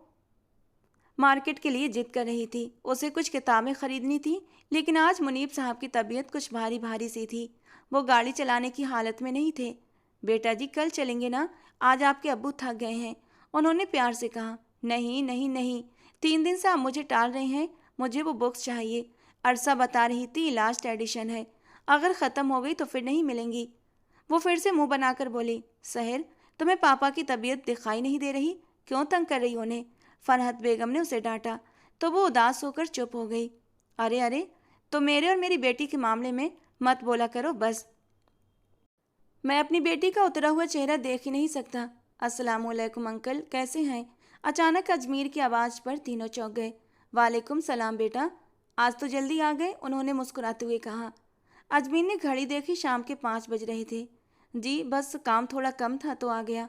मार्केट के लिए जिद कर रही थी। उसे कुछ किताबें खरीदनी थी, लेकिन आज मुनीब साहब की तबीयत कुछ भारी भारी सी थी। वो गाड़ी चलाने की हालत में नहीं थे। बेटा जी, कल चलेंगे ना, आज आपके अब्बू थक गए हैं, उन्होंने प्यार से कहा। नहीं नहीं नहीं, 3 दिन से आप मुझे टाल रहे हैं, मुझे वो बुक्स चाहिए। अरसा बता रही थी लास्ट एडिशन है, अगर ख़त्म हो गई तो फिर नहीं मिलेंगी। वो फिर से मुंह बनाकर बोली। सहर, तुम्हें पापा की तबीयत दिखाई नहीं दे रही? क्यों तंग कर रही उन्हें? फरहत बेगम ने उसे डांटा तो वो उदास होकर चुप हो गई। अरे अरे, तो मेरे और मेरी बेटी के मामले में मत बोला करो बस। मैं अपनी बेटी का उतरा हुआ चेहरा देख ही नहीं सकता। अस्सलामुअलैकुम अंकल, कैसे हैं? अचानक अजमीर की आवाज़ पर तीनों चौंक गए। वालेकुम सलाम बेटा, आज तो जल्दी आ गए, उन्होंने मुस्कुराते हुए कहा। अजमीर ने घड़ी देखी, शाम के 5 बज रहे थे। जी बस काम थोड़ा कम था तो आ गया।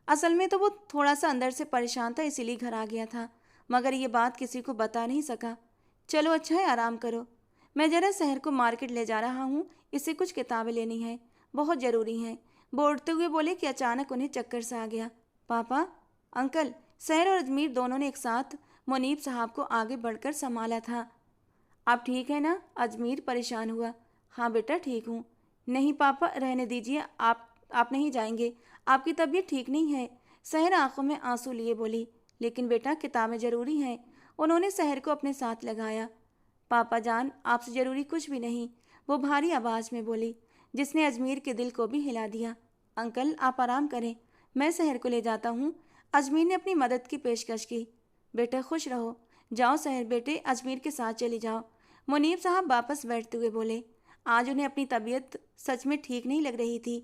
असल में तो वो थोड़ा सा अंदर से परेशान था, इसीलिए घर आ गया था, मगर ये बात किसी को बता नहीं सका। चलो अच्छा है, आराम करो। मैं जरा शहर को मार्केट ले जा रहा हूँ, इससे कुछ किताबें लेनी हैं, बहुत ज़रूरी हैं। बोलते हुए बोले कि अचानक उन्हें चक्कर सा आ गया। पापा, अंकल। शहर और अजमेर दोनों ने एक साथ मुनीब साहब को आगे बढ़कर संभाला था। आप ठीक है ना? अजमेर परेशान हुआ। हाँ बेटा ठीक हूँ। नहीं पापा, रहने दीजिए, आप नहीं जाएंगे, आपकी तबीयत ठीक नहीं है। शहर आंखों में आंसू लिए बोली। लेकिन बेटा किताबें ज़रूरी हैं। उन्होंने शहर को अपने साथ लगाया। पापा जान, आपसे ज़रूरी कुछ भी नहीं, वो भारी आवाज़ में बोली, जिसने अजमेर के दिल को भी हिला दिया। अंकल आप आराम करें, मैं शहर को ले जाता हूँ। अजमेर ने अपनी मदद की पेशकश की। बेटा खुश रहो, जाओ शहर बेटे, अजमेर के साथ चली जाओ। मुनीब साहब वापस बैठते हुए बोले। आज उन्हें अपनी तबीयत सच में ठीक नहीं लग रही थी।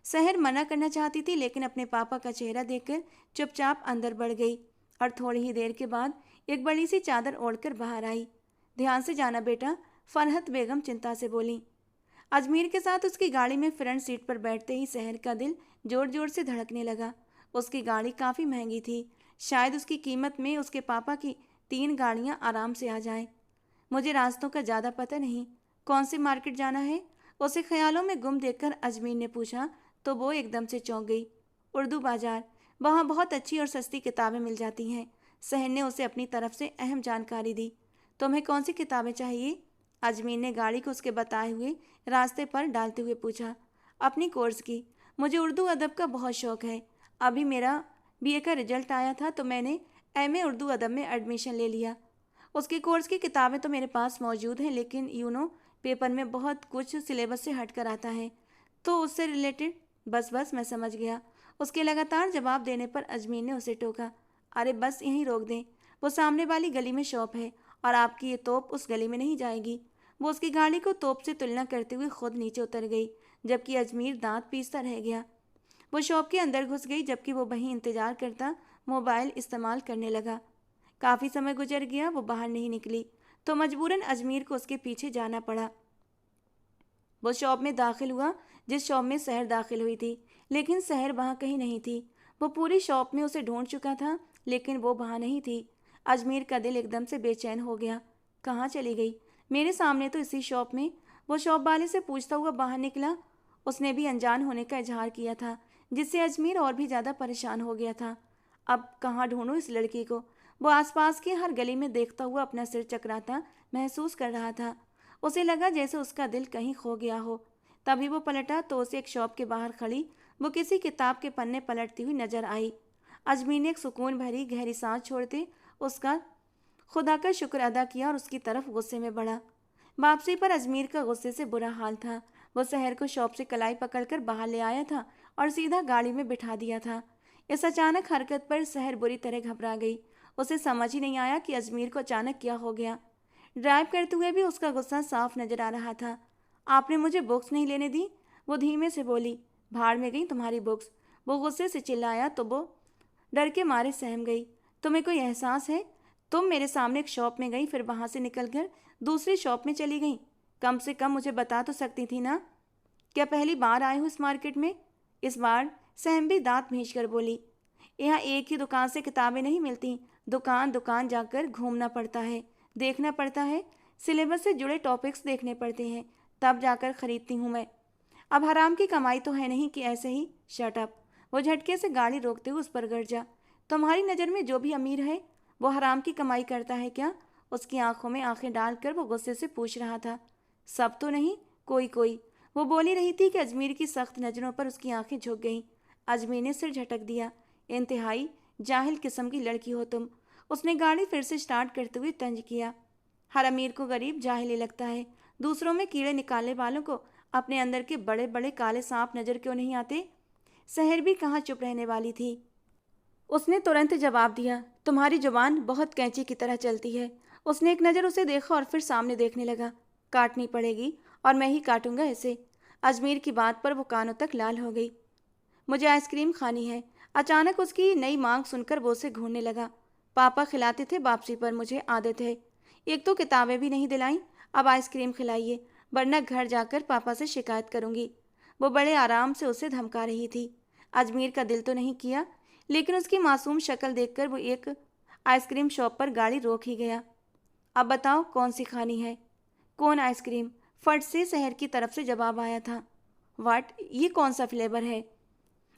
शहर मना करना चाहती थी, लेकिन अपने पापा का चेहरा देखकर चुपचाप अंदर बढ़ गई और थोड़ी ही देर के बाद एक बड़ी सी चादर ओढ़कर बाहर आई। ध्यान से जाना बेटा, फरहत बेगम चिंता से बोली। अजमेर के साथ उसकी गाड़ी में फ्रंट सीट पर बैठते ही शहर का दिल जोर जोर से धड़कने लगा। उसकी गाड़ी काफ़ी महंगी थी, शायद उसकी कीमत में उसके पापा की 3 गाड़ियां आराम से आ जाएं। मुझे रास्तों का ज़्यादा पता नहीं, कौन सी मार्केट जाना है? उसे ख्यालों में गुम देखकर अजमीर ने पूछा तो वो एकदम से चौंक गई। उर्दू बाजार, वहाँ बहुत अच्छी और सस्ती किताबें मिल जाती हैं। शहर ने उसे अपनी तरफ से अहम जानकारी दी। तुम्हें कौन सी किताबें चाहिए? अजमीर ने गाड़ी को उसके बताए हुए रास्ते पर डालते हुए पूछा। अपनी कोर्स की, मुझे उर्दू अदब का बहुत शौक़ है। अभी मेरा बीए का रिजल्ट आया था तो मैंने एमए उर्दू अदब में एडमिशन ले लिया। उसके कोर्स की किताबें तो मेरे पास मौजूद हैं, लेकिन पेपर में बहुत कुछ सिलेबस से हट कर आता है, तो उससे रिलेटेड। बस बस मैं समझ गया। उसके लगातार जवाब देने पर अजमीर ने उसे टोका। अरे बस यहीं रोक दें, वो सामने वाली गली में शॉप है और आपकी ये तोप उस गली में नहीं जाएगी। वो उसकी गाड़ी को तोप से तुलना करते हुए खुद नीचे उतर गई, जबकि अजमीर दांत पीसता रह गया। वो शॉप के अंदर घुस गई, जबकि वो वहीं इंतजार करता मोबाइल इस्तेमाल करने लगा। काफ़ी समय गुजर गया, वो बाहर नहीं निकली, तो मजबूरन अजमीर को उसके पीछे जाना पड़ा। वो शॉप में दाखिल हुआ जिस शॉप में शहर दाखिल हुई थी, लेकिन शहर वहाँ कहीं नहीं थी। वो पूरी शॉप में उसे ढूंढ चुका था, लेकिन वो वहाँ नहीं थी। अजमीर का दिल एकदम से बेचैन हो गया। कहाँ चली गई? मेरे सामने तो इसी शॉप में। वो शॉप वाले से पूछता हुआ बाहर निकला। उसने भी अनजान होने का इजहार किया था, जिससे अजमीर और भी ज़्यादा परेशान हो गया था। अब कहाँ ढूंढूं इस लड़की को? वो आसपास की हर गली में देखता हुआ अपना सिर चकराता महसूस कर रहा था। उसे लगा जैसे उसका दिल कहीं खो गया हो। तभी वो पलटा तो उसे एक शॉप के बाहर खड़ी वो किसी किताब के पन्ने पलटती हुई नजर आई। अजमीर ने एक सुकून भरी गहरी सांस छोड़ते उसका खुदा का शुक्र अदा किया और उसकी तरफ गुस्से में बढ़ा। वापसी पर अजमीर का गुस्से से बुरा हाल था। वो शहर को शॉप से कलाई पकड़कर बाहर ले आया था और सीधा गाड़ी में बिठा दिया था। इस अचानक हरकत पर शहर बुरी तरह घबरा गई। उसे समझ ही नहीं आया कि अजमीर को अचानक क्या हो गया। ड्राइव करते हुए भी उसका गुस्सा साफ नजर आ रहा था। आपने मुझे बुक्स नहीं लेने दी, वो धीमे से बोली। भाड़ में गई तुम्हारी बुक्स, वो गुस्से से चिल्लाया तो वो डर के मारे सहम गई। तुम्हें कोई एहसास है? तुम मेरे सामने एक शॉप में गई, फिर वहां से निकलकर दूसरी शॉप में चली गई। कम से कम मुझे बता तो सकती थी ना। क्या पहली बार आए हो इस मार्केट में? इस बार सहम भी दांत भींच कर बोली। यहाँ एक ही दुकान से किताबें नहीं मिलती, दुकान दुकान जाकर घूमना पड़ता है, देखना पड़ता है, सिलेबस से जुड़े टॉपिक्स देखने पड़ते हैं, तब जाकर खरीदती हूँ मैं। अब हराम की कमाई तो है नहीं कि ऐसे ही। Shut up. वो झटके से गाड़ी रोकते हुए उस पर गरजा। तुम्हारी नज़र में जो भी अमीर है वो हराम की कमाई करता है क्या? उसकी आंखों में आंखें डालकर वो गुस्से से पूछ रहा था। सब तो नहीं, कोई कोई। वो बोली रही थी कि अजमीर की सख्त नज़रों पर उसकी आंखें झुक गईं। अजमीर ने सिर झटक दिया। इंतहाई जाहिल किस्म की लड़की हो तुम। उसने गाड़ी फिर से स्टार्ट करते हुए तंज किया। हर अमीर को गरीब जाहिल ही लगता है। दूसरों में कीड़े निकालने वालों को अपने अंदर के बड़े बड़े काले सांप नजर क्यों नहीं आते? शहर भी कहाँ चुप रहने वाली थी। उसने तुरंत जवाब दिया। तुम्हारी जुबान बहुत कैंची की तरह चलती है। उसने एक नज़र उसे देखा और फिर सामने देखने लगा। काटनी पड़ेगी और मैं ही काटूंगा इसे। अजमेर की बात पर वो कानों तक लाल हो गई। मुझे आइसक्रीम खानी है। अचानक उसकी नई मांग सुनकर वो उसे घूरने लगा। पापा खिलाते थे, वापसी पर मुझे आदत है। एक तो किताबें भी नहीं दिलाई, अब आइसक्रीम खिलाइए, वरना घर जाकर पापा से शिकायत करूंगी। वो बड़े आराम से उसे धमका रही थी। अजमेर का दिल तो नहीं किया, लेकिन उसकी मासूम शक्ल देखकर वो एक आइसक्रीम शॉप पर गाड़ी रोक ही गया। अब बताओ कौन सी खानी है? कौन आइसक्रीम? फट से शहर की तरफ से जवाब आया था। वाट, ये कौन सा फ्लेवर है?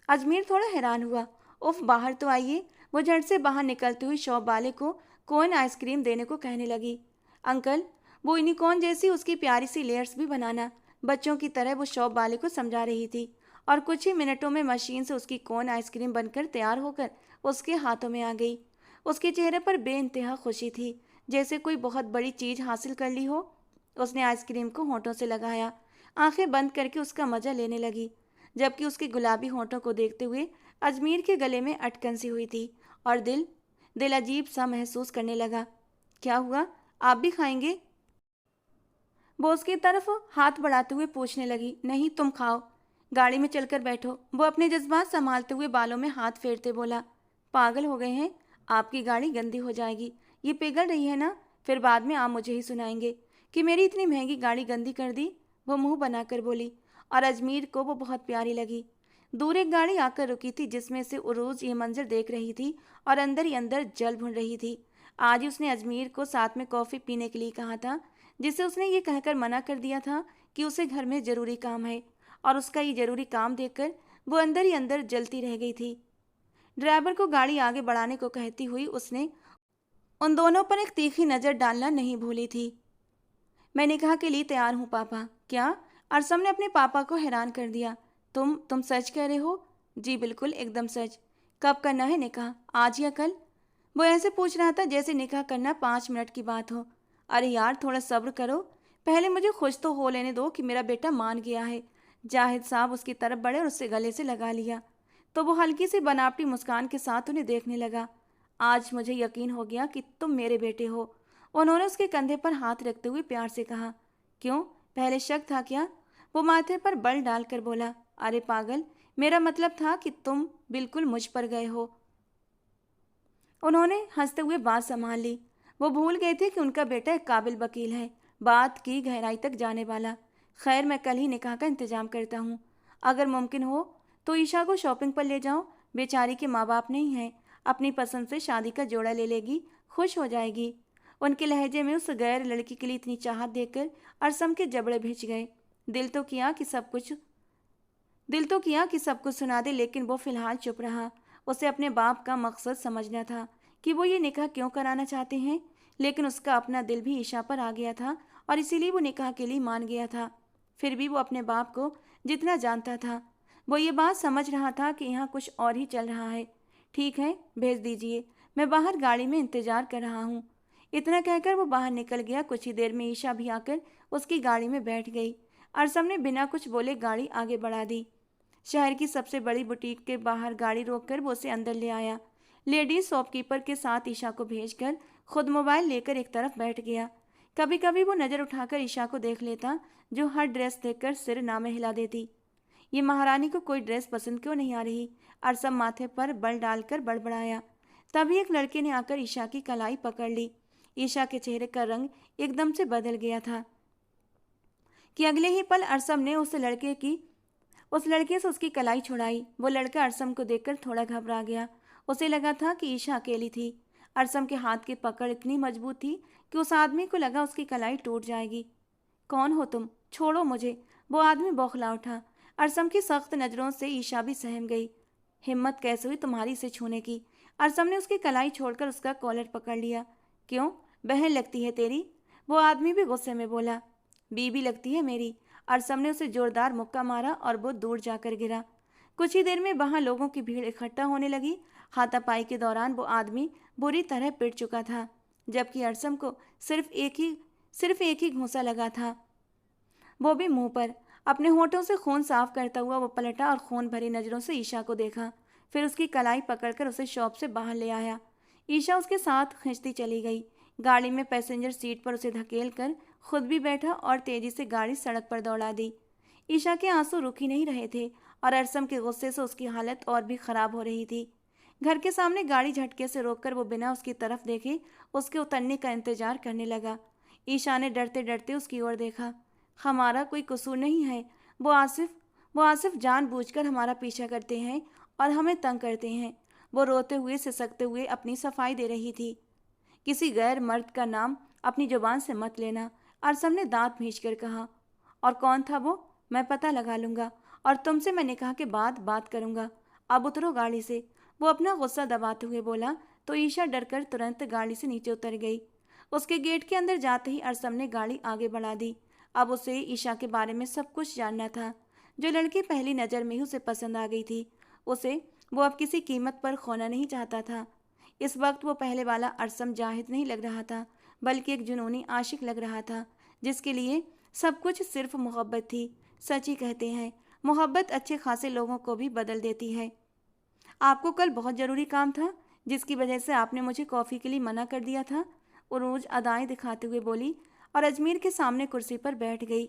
अजमेर थोड़ा हैरान हुआ। उफ, बाहर तो आइए। वो झट से बाहर निकलती हुई शॉप वाले को कोन आइसक्रीम देने को कहने लगी। अंकल, वो यूनिकॉर्न जैसी उसकी प्यारी सी लेयर्स भी बनाना। बच्चों की तरह वो शॉप वाले को समझा रही थी, और कुछ ही मिनटों में मशीन से उसकी कोन आइसक्रीम बनकर तैयार होकर उसके हाथों में आ गई। उसके चेहरे पर बेइंतहा खुशी थी, जैसे कोई बहुत बड़ी चीज हासिल कर ली हो। उसने आइसक्रीम को होंठों से लगाया, आंखें बंद करके उसका मजा लेने लगी, जबकि उसके गुलाबी होंठों को देखते हुए अजमीर के गले में अटकन सी हुई थी, और दिल दिल अजीब सा महसूस करने लगा। क्या हुआ, आप भी खाएंगे? वो उसकी तरफ हाथ बढ़ाते हुए पूछने लगी। नहीं, तुम खाओ, गाड़ी में चलकर बैठो। वो अपने जज्बात संभालते हुए बालों में हाथ फेरते बोला। पागल हो गए हैं? आपकी गाड़ी गंदी हो जाएगी। ये पिघल रही है ना, फिर बाद में आप मुझे ही सुनाएंगे कि मेरी इतनी महंगी गाड़ी गंदी कर दी। वो मुंह बनाकर बोली, और अजमीर को वो बहुत प्यारी लगी। दूर एक गाड़ी आकर रुकी थी, जिसमें से उरोज ये मंजर देख रही थी और अंदर ही अंदर जल भुन रही थी। आज ही उसने अजमीर को साथ में कॉफ़ी पीने के लिए कहा था, जिसे उसने ये कहकर मना कर दिया था कि उसे घर में ज़रूरी काम है, और उसका ये ज़रूरी काम देखकर वो अंदर ही अंदर जलती रह गई थी। ड्राइवर को गाड़ी आगे बढ़ाने को कहती हुई उसने उन दोनों पर एक तीखी नज़र डालना नहीं भूली थी। मैं निकाह के लिए तैयार हूँ पापा। क्या? अरसम ने अपने पापा को हैरान कर दिया। तुम सच कह रहे हो? जी बिल्कुल, एकदम सच। कब करना है निकाह, आज या कल? वो ऐसे पूछ रहा था जैसे निकाह करना 5 मिनट की बात हो। अरे यार, थोड़ा सब्र करो, पहले मुझे खुश तो हो लेने दो कि मेरा बेटा मान गया है। जाहिद साहब उसकी तरफ बढ़े और उससे गले से लगा लिया, तो वो हल्की सी बनावटी मुस्कान के साथ उन्हें देखने लगा। आज मुझे यकीन हो गया कि तुम मेरे बेटे हो, उन्होंने उसके कंधे पर हाथ रखते हुए प्यार से कहा। क्यों, पहले शक था क्या? वो माथे पर बल डालकर बोला। अरे पागल, मेरा मतलब था कि तुम बिल्कुल मुझ पर गए हो। उन्होंने हंसते हुए बात संभाल ली। वो भूल गए थे कि उनका बेटा एक काबिल वकील है, बात की गहराई तक जाने वाला। खैर, मैं कल ही निकाह का इंतजाम करता हूँ। अगर मुमकिन हो तो ईशा को शॉपिंग पर ले जाओ। बेचारी के माँ बाप नहीं हैं, अपनी पसंद से शादी का जोड़ा ले लेगी, खुश हो जाएगी। उनके लहजे में उस गैर लड़की के लिए इतनी चाहत देखकर अरसम के जबड़े भिज गए। दिल तो किया कि सब कुछ दिल तो किया कि सब कुछ सुना दे, लेकिन वो फिलहाल चुप रहा। उसे अपने बाप का मकसद समझना था कि वो ये निकाह क्यों कराना चाहते हैं, लेकिन उसका अपना दिल भी ईशा पर आ गया था, और इसीलिए वो निकाह के लिए मान गया था। फिर भी वो अपने बाप को जितना जानता था, वो ये बात समझ रहा था कि यहाँ कुछ और ही चल रहा है। ठीक है, भेज दीजिए, मैं बाहर गाड़ी में इंतजार कर रहा हूँ। इतना कहकर वो बाहर निकल गया। कुछ ही देर में ईशा भी आकर उसकी गाड़ी में बैठ गई। अरसम ने बिना कुछ बोले गाड़ी आगे बढ़ा दी। शहर की सबसे बड़ी बुटीक के बाहर गाड़ी रोककर वो उसे अंदर ले आया। लेडीज शॉपकीपर के साथ ईशा को भेजकर खुद मोबाइल लेकर एक तरफ बैठ गया। कभी कभी वो नज़र उठाकर ईशा को देख लेता, जो हर ड्रेस देखकर सिर नामे हिला देती। ये महारानी को कोई ड्रेस पसंद क्यों नहीं आ रही? अरसम माथे पर बल डालकर बड़बड़ाया। तभी एक लड़के ने आकर ईशा की कलाई पकड़ ली। ईशा के चेहरे का रंग एकदम से बदल गया था कि अगले ही पल अरसम ने उस लड़के से उसकी कलाई छुड़ाई। वो लड़का अरसम को देखकर थोड़ा घबरा गया। उसे लगा था कि ईशा अकेली थी। अरसम के हाथ की पकड़ इतनी मजबूत थी कि उस आदमी को लगा उसकी कलाई टूट जाएगी। कौन हो तुम? छोड़ो मुझे। वो आदमी बौखला उठा। अरसम की सख्त नज़रों से ईशा भी सहम गई। हिम्मत कैसे हुई तुम्हारी इसे छूने की? अरसम ने उसकी कलाई छोड़कर उसका कॉलर पकड़ लिया। क्यों, बहन लगती है तेरी? वो आदमी भी गुस्से में बोला। बीबी लगती है मेरी। अरसम ने उसे जोरदार मुक्का मारा और वो दूर जाकर गिरा। कुछ ही देर में वहां लोगों की भीड़ इकट्ठा होने लगी। हाथापाई के दौरान वो आदमी बुरी तरह पिट चुका था, जबकि अरसम को सिर्फ एक ही घूंसा लगा था, वो भी मुंह पर। अपने होठों से खून साफ करता हुआ वो पलटा और खून भरी नज़रों से ईशा को देखा। फिर उसकी कलाई पकड़कर उसे शॉप से बाहर ले आया। ईशा उसके साथ खींचती चली गई। गाड़ी में पैसेंजर सीट पर उसे धकेल कर खुद भी बैठा और तेजी से गाड़ी सड़क पर दौड़ा दी। ईशा के आंसू रुक ही नहीं रहे थे और अरसम के गुस्से से उसकी हालत और भी खराब हो रही थी। घर के सामने गाड़ी झटके से रोककर वो बिना उसकी तरफ देखे उसके उतरने का इंतजार करने लगा। ईशा ने डरते डरते उसकी ओर देखा। हमारा कोई कसूर नहीं है। वो आसिफ जानबूझकर हमारा पीछा करते हैं और हमें तंग करते हैं। वो रोते हुए सिसकते हुए अपनी सफाई दे रही थी। किसी गैर मर्द का नाम अपनी जुबान से मत लेना, अरसम ने दांत भींचकर कहा। और कौन था वो? मैं पता लगा लूंगा और तुमसे मैंने कहा कि बात करूंगा। अब उतरो गाड़ी से। वो अपना गुस्सा दबाते हुए बोला तो ईशा डरकर तुरंत गाड़ी से नीचे उतर गई। उसके गेट के अंदर जाते ही अरसम ने गाड़ी आगे बढ़ा दी। अब उसे ईशा के बारे में सब कुछ जानना था। जो लड़की पहली नज़र में ही उसे पसंद आ गई थी, उसे वो अब किसी कीमत पर खोना नहीं चाहता था। इस वक्त वो पहले वाला अरसम जाहिद नहीं लग रहा था, बल्कि एक जुनूनी आशिक लग रहा था, जिसके लिए सब कुछ सिर्फ मोहब्बत थी। सच ही कहते हैं, मोहब्बत अच्छे खासे लोगों को भी बदल देती है। आपको कल बहुत ज़रूरी काम था, जिसकी वजह से आपने मुझे कॉफ़ी के लिए मना कर दिया था, उरूज अदाएं दिखाते हुए बोली और अजमेर के सामने कुर्सी पर बैठ गई।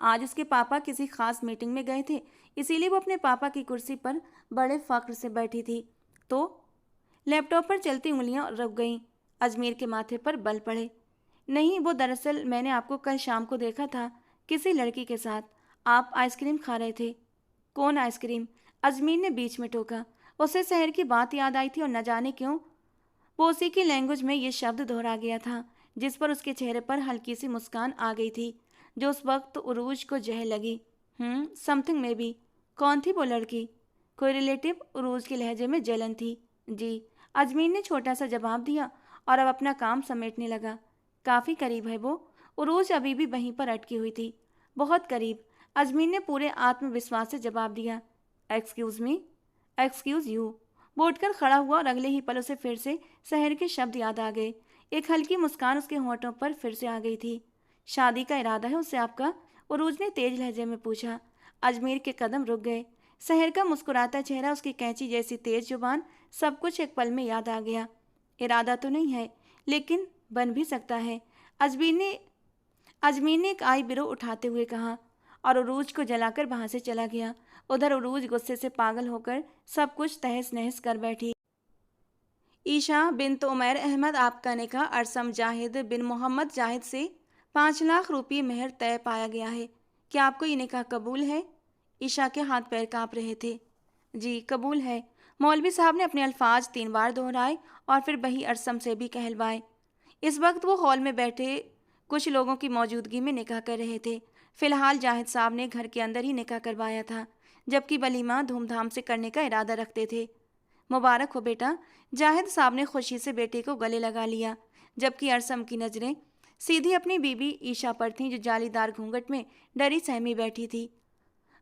आज उसके पापा किसी खास मीटिंग में गए थे, इसीलिए वो अपने पापा की कुर्सी पर बड़े फख्र से बैठी थी। तो लैपटॉप पर चलती उंगलियां रुक गईं। अजमेर के माथे पर बल पड़े। नहीं, वो दरअसल मैंने आपको कल शाम को देखा था किसी लड़की के साथ। आप आइसक्रीम खा रहे थे। कौन आइसक्रीम? अजमेर ने बीच में टोका। उसे शहर की बात याद आई थी और न जाने क्यों वो उसी की लैंग्वेज में ये शब्द दोहरा गया था, जिस पर उसके चेहरे पर हल्की सी मुस्कान आ गई थी, जो उस वक्त उरूज को जह लगी। समथिंग में भी। कौन थी वो लड़की? कोई रिलेटिव? उरूज के लहजे में जलन थी। जी, अजमीर ने छोटा सा जवाब दिया और अब अपना काम समेटने लगा। काफ़ी करीब है वो। उरूज अभी भी वहीं पर अटकी हुई थी। बहुत करीब, अजमीर ने पूरे आत्मविश्वास से जवाब दिया। Excuse me. Excuse you. वो उठकर खड़ा हुआ और अगले ही पल उसे फिर से शहर के शब्द याद आ गए। एक हल्की मुस्कान उसके होंठों पर फिर से आ गई थी। शादी का इरादा है उससे आपका? उरूज ने तेज लहजे में पूछा। अजमेर के कदम रुक गए। शहर का मुस्कुराता चेहरा, उसकी कैंची जैसी तेज जुबान, सब कुछ एक पल में याद आ गया। इरादा तो नहीं है, लेकिन बन भी सकता है, अजमीर ने एक आई बिरो उठाते हुए कहा और उरूज को जलाकर वहां से चला गया। उधर उरूज गुस्से से पागल होकर सब कुछ तहस नहस कर बैठी। ईशा बिन उमैर अहमद आपका निकाह अरसम जाहिद बिन मोहम्मद जाहिद से 5 लाख रुपये मेहर तय पाया गया है। क्या आपको ये निकाह कबूल है? ईशा के हाथ पैर कांप रहे थे। जी कबूल है। मौलवी साहब ने अपने अल्फाज 3 बार दोहराए और फिर वही अरसम से भी कहलवाए। इस वक्त वो हॉल में बैठे कुछ लोगों की मौजूदगी में निकाह कर रहे थे। फिलहाल जाहिद साहब ने घर के अंदर ही निकाह करवाया था, जबकि वलीमा धूमधाम से करने का इरादा रखते थे। मुबारक हो बेटा। जाहिद साहब ने खुशी से बेटे को गले लगा लिया, जबकि अरसम की नज़रें सीधी अपनी बीबी ईशा पर थीं, जो जालीदार घूंघट में डरी सहमी बैठी थी।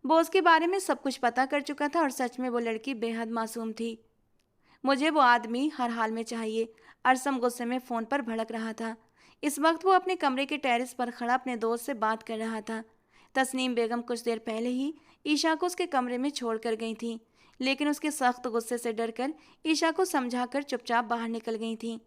वो उसके बारे में सब कुछ पता कर चुका था और सच में वो लड़की बेहद मासूम थी। मुझे वो आदमी हर हाल में चाहिए। अरसम गुस्से में फ़ोन पर भड़क रहा था। इस वक्त वो अपने कमरे के टेरेस पर खड़ा अपने दोस्त से बात कर रहा था। तस्नीम बेगम कुछ देर पहले ही ईशा को उसके कमरे में छोड़ कर गई थीं, लेकिन उसके सख्त गुस्से से डरकर ईशा को समझाकर चुपचाप बाहर निकल गई थीं।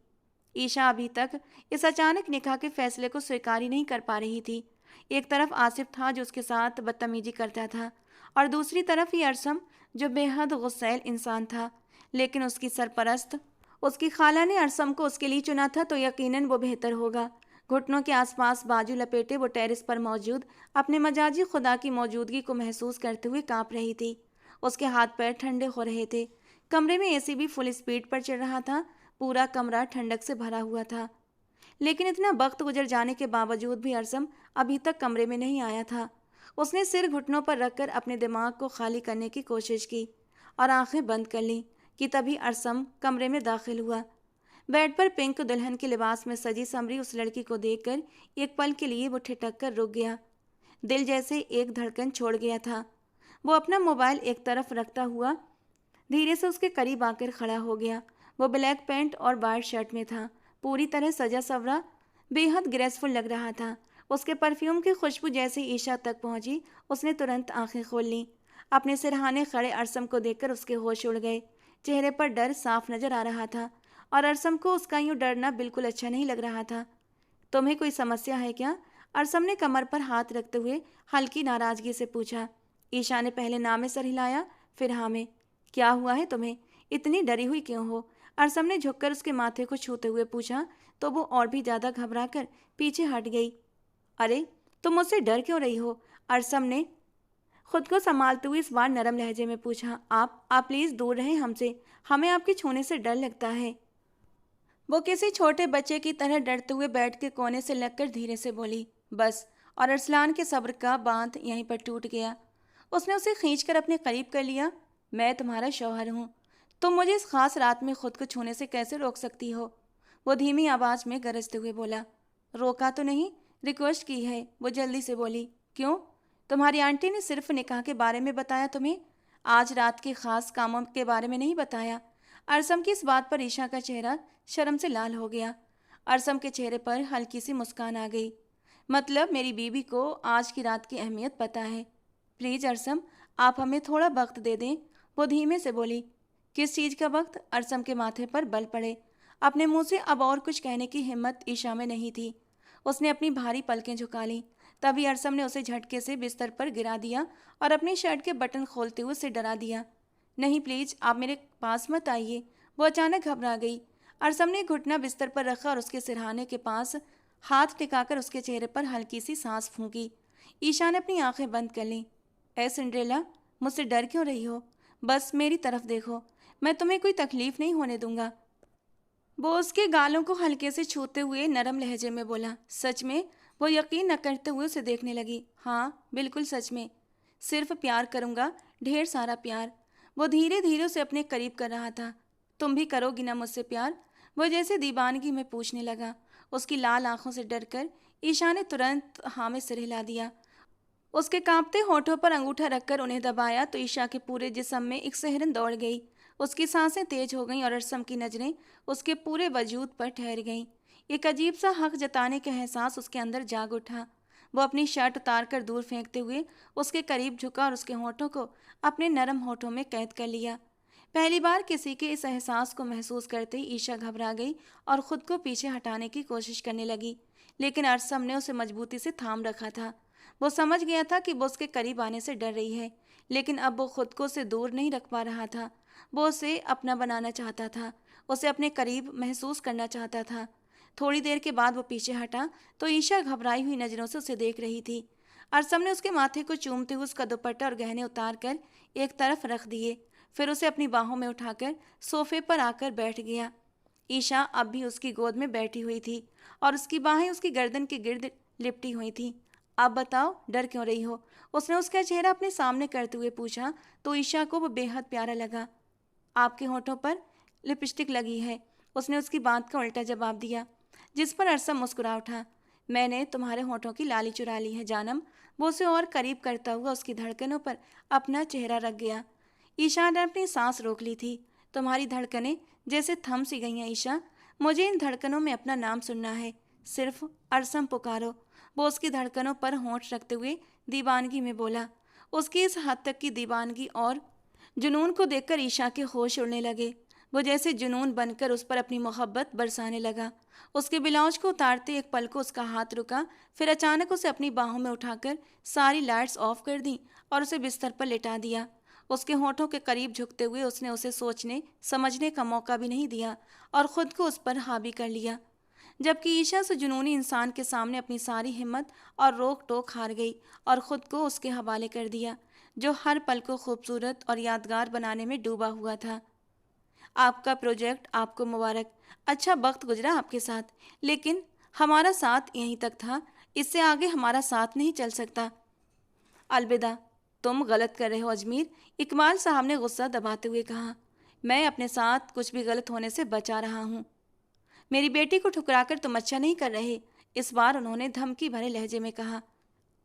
ईशा अभी तक इस अचानक निकाह के फैसले को स्वीकार ही नहीं कर पा रही थी। एक तरफ आसिफ था जो उसके साथ बदतमीजी करता था, और दूसरी तरफ ये अरसम जो बेहद गुस्सैल इंसान था। लेकिन उसकी सरपरस्त उसकी खाला ने अरसम को उसके लिए चुना था, तो यकीनन वो बेहतर होगा। घुटनों के आसपास बाजू लपेटे वो टेरेस पर मौजूद अपने मजाजी खुदा की मौजूदगी को महसूस करते हुए कांप रही थी। उसके हाथ पैर ठंडे हो रहे थे। कमरे में एसी भी फुल स्पीड पर चल रहा था। पूरा कमरा ठंडक से भरा हुआ था। लेकिन इतना वक्त गुजर जाने के बावजूद भी अरसम अभी तक कमरे में नहीं आया था। उसने सिर घुटनों पर रखकर अपने दिमाग को खाली करने की कोशिश की और आंखें बंद कर लीं कि तभी अरसम कमरे में दाखिल हुआ। बेड पर पिंक दुल्हन के लिबास में सजी संवरी उस लड़की को देखकर एक पल के लिए वो ठिठक कर रुक गया। दिल जैसे एक धड़कन छोड़ गया था। वो अपना मोबाइल एक तरफ रखता हुआ धीरे से उसके करीब आकर खड़ा हो गया। वो ब्लैक पैंट और वाइट शर्ट में था, पूरी तरह सजा सवरा, बेहद ग्रेसफुल लग रहा था। उसके परफ्यूम की खुशबू जैसे ईशा तक पहुंची, उसने तुरंत आंखें खोल लीं। अपने सिरहाने खड़े अरसम को देखकर उसके होश उड़ गए। चेहरे पर डर साफ नजर आ रहा था और अरसम को उसका यूं डरना बिल्कुल अच्छा नहीं लग रहा था। तुम्हें कोई समस्या है क्या? अरसम ने कमर पर हाथ रखते हुए हल्की नाराजगी से पूछा। ईशा ने पहले ना में सर हिलाया, फिर हाँ में। क्या हुआ है तुम्हें? इतनी डरी हुई क्यों हो? अरसम ने झुककर उसके माथे को छूते हुए पूछा तो वो और भी ज्यादा घबरा कर पीछे हट गई। अरे, तुम मुझसे डर क्यों रही हो? अरसम ने खुद को संभालते हुए इस बार नरम लहजे में पूछा। आप प्लीज दूर रहें हमसे, हमें आपके छूने से डर लगता है। वो किसी छोटे बच्चे की तरह डरते हुए बेड के कोने से लगकर धीरे से बोली। बस, और अरसलान के सब्र का बांध यहीं पर टूट गया। उसने उसे खींचकर अपने करीब कर लिया। मैं तुम्हारा शौहर हूँ, तुम मुझे इस खास रात में खुद को छूने से कैसे रोक सकती हो? वो धीमी आवाज में गरजते हुए बोला। रोका तो नहीं, रिक्वेस्ट की है, वो जल्दी से बोली। क्यों? तुम्हारी आंटी ने सिर्फ निकाह के बारे में बताया तुम्हें, आज रात के खास कामों के बारे में नहीं बताया। अरसम की इस बात पर ईशा का चेहरा शर्म से लाल हो गया। अरसम के चेहरे पर हल्की सी मुस्कान आ गई। मतलब मेरी बीवी को आज की रात की अहमियत पता है। प्लीज अरसम, आप हमें थोड़ा वक्त दे दें, वो धीमे से बोली। किस चीज़ का वक्त? अरसम के माथे पर बल पड़े। अपने मुंह से अब और कुछ कहने की हिम्मत ईशा में नहीं थी। उसने अपनी भारी पलकें झुका लीं। तभी अरसम ने उसे झटके से बिस्तर पर गिरा दिया और अपनी शर्ट के बटन खोलते हुए उसे डरा दिया। नहीं प्लीज, आप मेरे पास मत आइए, वो अचानक घबरा गई। अरसम ने घुटना बिस्तर पर रखा और उसके सिरहाने के पास हाथ टिकाकर उसके चेहरे पर हल्की सी सांस फूंकी। ईशा ने अपनी आंखें बंद कर लीं। ए सिंड्रेला, मुझसे डर क्यों रही हो? बस मेरी तरफ देखो, मैं तुम्हें कोई तकलीफ नहीं होने दूंगा। वो उसके गालों को हल्के से छूते हुए नरम लहजे में बोला। सच में? वो यकीन न करते हुए उसे देखने लगी। हाँ, बिल्कुल सच में। सिर्फ प्यार करूँगा, ढेर सारा प्यार। वो धीरे धीरे उसे अपने करीब कर रहा था। तुम भी करोगी ना मुझसे प्यार? वो जैसे दीवानगी में पूछने लगा। उसकी लाल आंखों से डरकर ईशा ने तुरंत हाँ में सिर हिला दिया। उसके कांपते होठों पर अंगूठा रखकर उन्हें दबाया तो ईशा के पूरे जिस्म में एक सिहरन दौड़ गई। उसकी सांसें तेज हो गईं और अरसम की नजरें उसके पूरे वजूद पर ठहर गईं। एक अजीब सा हक जताने का एहसास उसके अंदर जाग उठा। वो अपनी शर्ट उतार कर दूर फेंकते हुए उसके करीब झुका और उसके होठों को अपने नरम होठों में कैद कर लिया। पहली बार किसी के इस एहसास को महसूस करते ही ईशा घबरा गई और खुद को पीछे हटाने की कोशिश करने लगी, लेकिन अरसम ने उसे मजबूती से थाम रखा था। वो समझ गया था कि वो उसके करीब आने से डर रही है, लेकिन अब वो खुद को उसे दूर नहीं रख पा रहा था। वो उसे अपना बनाना चाहता था, उसे अपने करीब महसूस करना चाहता था। थोड़ी देर के बाद वो पीछे हटा तो ईशा घबराई हुई नज़रों से उसे देख रही थी। अरसम ने उसके माथे को चूमते हुए उसका दुपट्टा और गहने उतार कर एक तरफ रख दिए, फिर उसे अपनी बाहों में उठाकर सोफे पर आकर बैठ गया। ईशा अब भी उसकी गोद में बैठी हुई थी और उसकी बाहें उसकी गर्दन के गिर्द लिपटी हुई थीं। अब बताओ, डर क्यों रही हो? उसने उसका चेहरा अपने सामने करते हुए पूछा तो ईशा को वो बेहद प्यारा लगा। आपके होठों पर लिपस्टिक लगी है, उसने उसकी बात का उल्टा जवाब दिया, जिस पर अरसम मुस्कुरा उठा। मैंने तुम्हारे होठों की लाली चुरा ली है जानम। वो उसे और करीब करता हुआ उसकी धड़कनों पर अपना चेहरा रख गया। ईशा ने अपनी सांस रोक ली थी। तुम्हारी धड़कनें जैसे थम सी गई हैं ईशा, मुझे इन धड़कनों में अपना नाम सुनना है, सिर्फ अरसम पुकारो। वो उसकी धड़कनों पर होंठ रखते हुए दीवानगी में बोला। उसकी इस हद तक की दीवानगी और जुनून को देखकर ईशा के होश उड़ने लगे। वो जैसे जुनून बनकर उस पर अपनी मोहब्बत बरसाने लगा। उसके ब्लाउज को उतारते एक पल को उसका हाथ रुका, फिर अचानक उसे अपनी बाहों में उठाकर सारी लाइट्स ऑफ कर दी और उसे बिस्तर पर लिटा दिया। उसके होठों के करीब झुकते हुए उसने उसे सोचने समझने का मौका भी नहीं दिया और खुद को उस पर हावी कर लिया। जबकि ईशा से जुनूनी इंसान के सामने अपनी सारी हिम्मत और रोक टोक हार गई और ख़ुद को उसके हवाले कर दिया, जो हर पल को खूबसूरत और यादगार बनाने में डूबा हुआ था। आपका प्रोजेक्ट आपको मुबारक। अच्छा वक्त गुजरा आपके साथ, लेकिन हमारा साथ यहीं तक था, इससे आगे हमारा साथ नहीं चल सकता। अलविदा। तुम गलत कर रहे हो अजमीर, इकबाल साहब ने गुस्सा दबाते हुए कहा। मैं अपने साथ कुछ भी गलत होने से बचा रहा हूँ। मेरी बेटी को ठुकराकर तुम अच्छा नहीं कर रहे, इस बार उन्होंने धमकी भरे लहजे में कहा।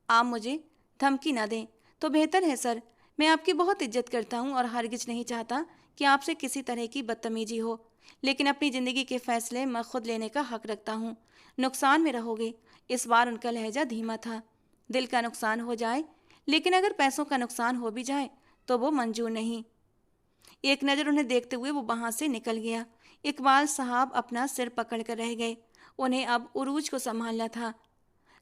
आप मुझे धमकी ना दें तो बेहतर है सर, मैं आपकी बहुत इज्जत करता हूँ और हरगिज नहीं चाहता कि आपसे किसी तरह की बदतमीजी हो, लेकिन अपनी ज़िंदगी के फैसले मैं खुद लेने का हक रखता हूँ। नुकसान में रहोगे। इस बार उनका लहजा धीमा था। दिल का नुकसान हो जाए, लेकिन अगर पैसों का नुकसान हो भी जाए तो वो मंजूर नहीं। एक नज़र उन्हें देखते हुए वो वहाँ से निकल गया। इकबाल साहब अपना सिर पकड़ कर रह गए। उन्हें अब उरूज को संभालना था।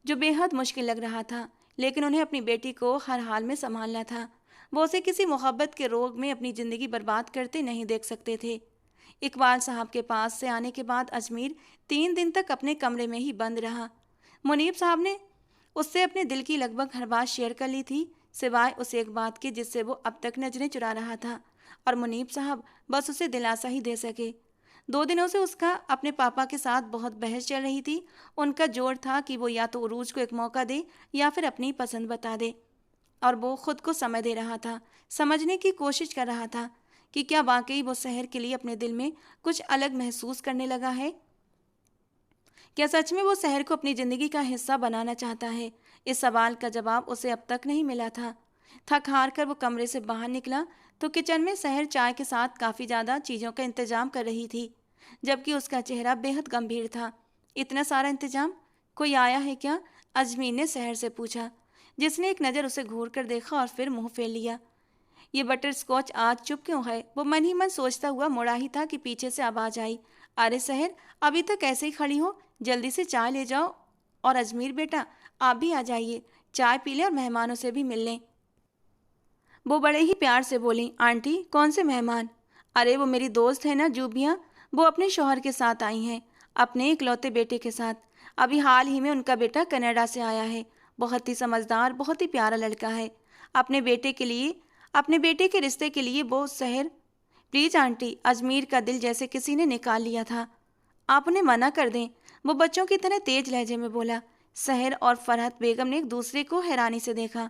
जो बेहद मुश्किल लग रहा था, लेकिन उन्हें अपनी बेटी को हर हाल में संभालना था। वो उसे किसी मोहब्बत के रोग में अपनी ज़िंदगी बर्बाद करते नहीं देख सकते थे। इकबाल साहब के पास से आने के बाद अजमीर 3 दिन तक अपने कमरे में ही बंद रहा। मुनीब साहब ने उससे अपने दिल की लगभग हर बात शेयर कर ली थी, सिवाय उस एक बात के जिससे वो अब तक नजरें चुरा रहा था, और मुनीब साहब बस उसे दिलासा ही दे सके। 2 दिनों से उसका अपने पापा के साथ बहुत बहस चल रही थी। उनका जोर था कि वो या तो उरूज को एक मौका दे या फिर अपनी पसंद बता दे, और वो खुद को समय दे रहा था, समझने की कोशिश कर रहा था कि क्या वाकई वो शहर के लिए अपने दिल में कुछ अलग महसूस करने लगा है। क्या सच में वो शहर को अपनी ज़िंदगी का हिस्सा बनाना चाहता है? इस सवाल का जवाब उसे अब तक नहीं मिला था। थक हार कर वो कमरे से बाहर निकला तो किचन में शहर चाय के साथ काफ़ी ज़्यादा चीज़ों का इंतजाम कर रही थी, जबकि उसका चेहरा बेहद गंभीर था। इतना सारा इंतजाम? कोई आया है क्या? अजमीर ने शहर से पूछा, जिसने एक नज़र उसे घूर कर देखा और फिर मुंह फेर लिया। ये बटर स्कॉच आज चुप क्यों है? वो मन ही मन सोचता हुआ मुड़ा ही था कि पीछे से आवाज आई, अरे शहर, अभी तक ऐसे ही खड़ी हो? जल्दी से चाय ले जाओ। और अजमीर बेटा, आप भी आ जाइए, चाय पी लें और मेहमानों से भी मिल लें। वो बड़े ही प्यार से बोली, आंटी कौन से मेहमान? अरे वो मेरी दोस्त है ना जूबिया, वो अपने शौहर के साथ आई हैं, अपने इकलौते बेटे के साथ। अभी हाल ही में उनका बेटा कनाडा से आया है। बहुत ही समझदार, बहुत ही प्यारा लड़का है। अपने बेटे के लिए, अपने बेटे के रिश्ते के लिए वो शहर। प्लीज आंटी, अजमीर का दिल जैसे किसी ने निकाल लिया था। आप उन्हें मना कर दें, वो बच्चों की तरह तेज लहजे में बोला। शहर और फरहत बेगम ने एक दूसरे को हैरानी से देखा।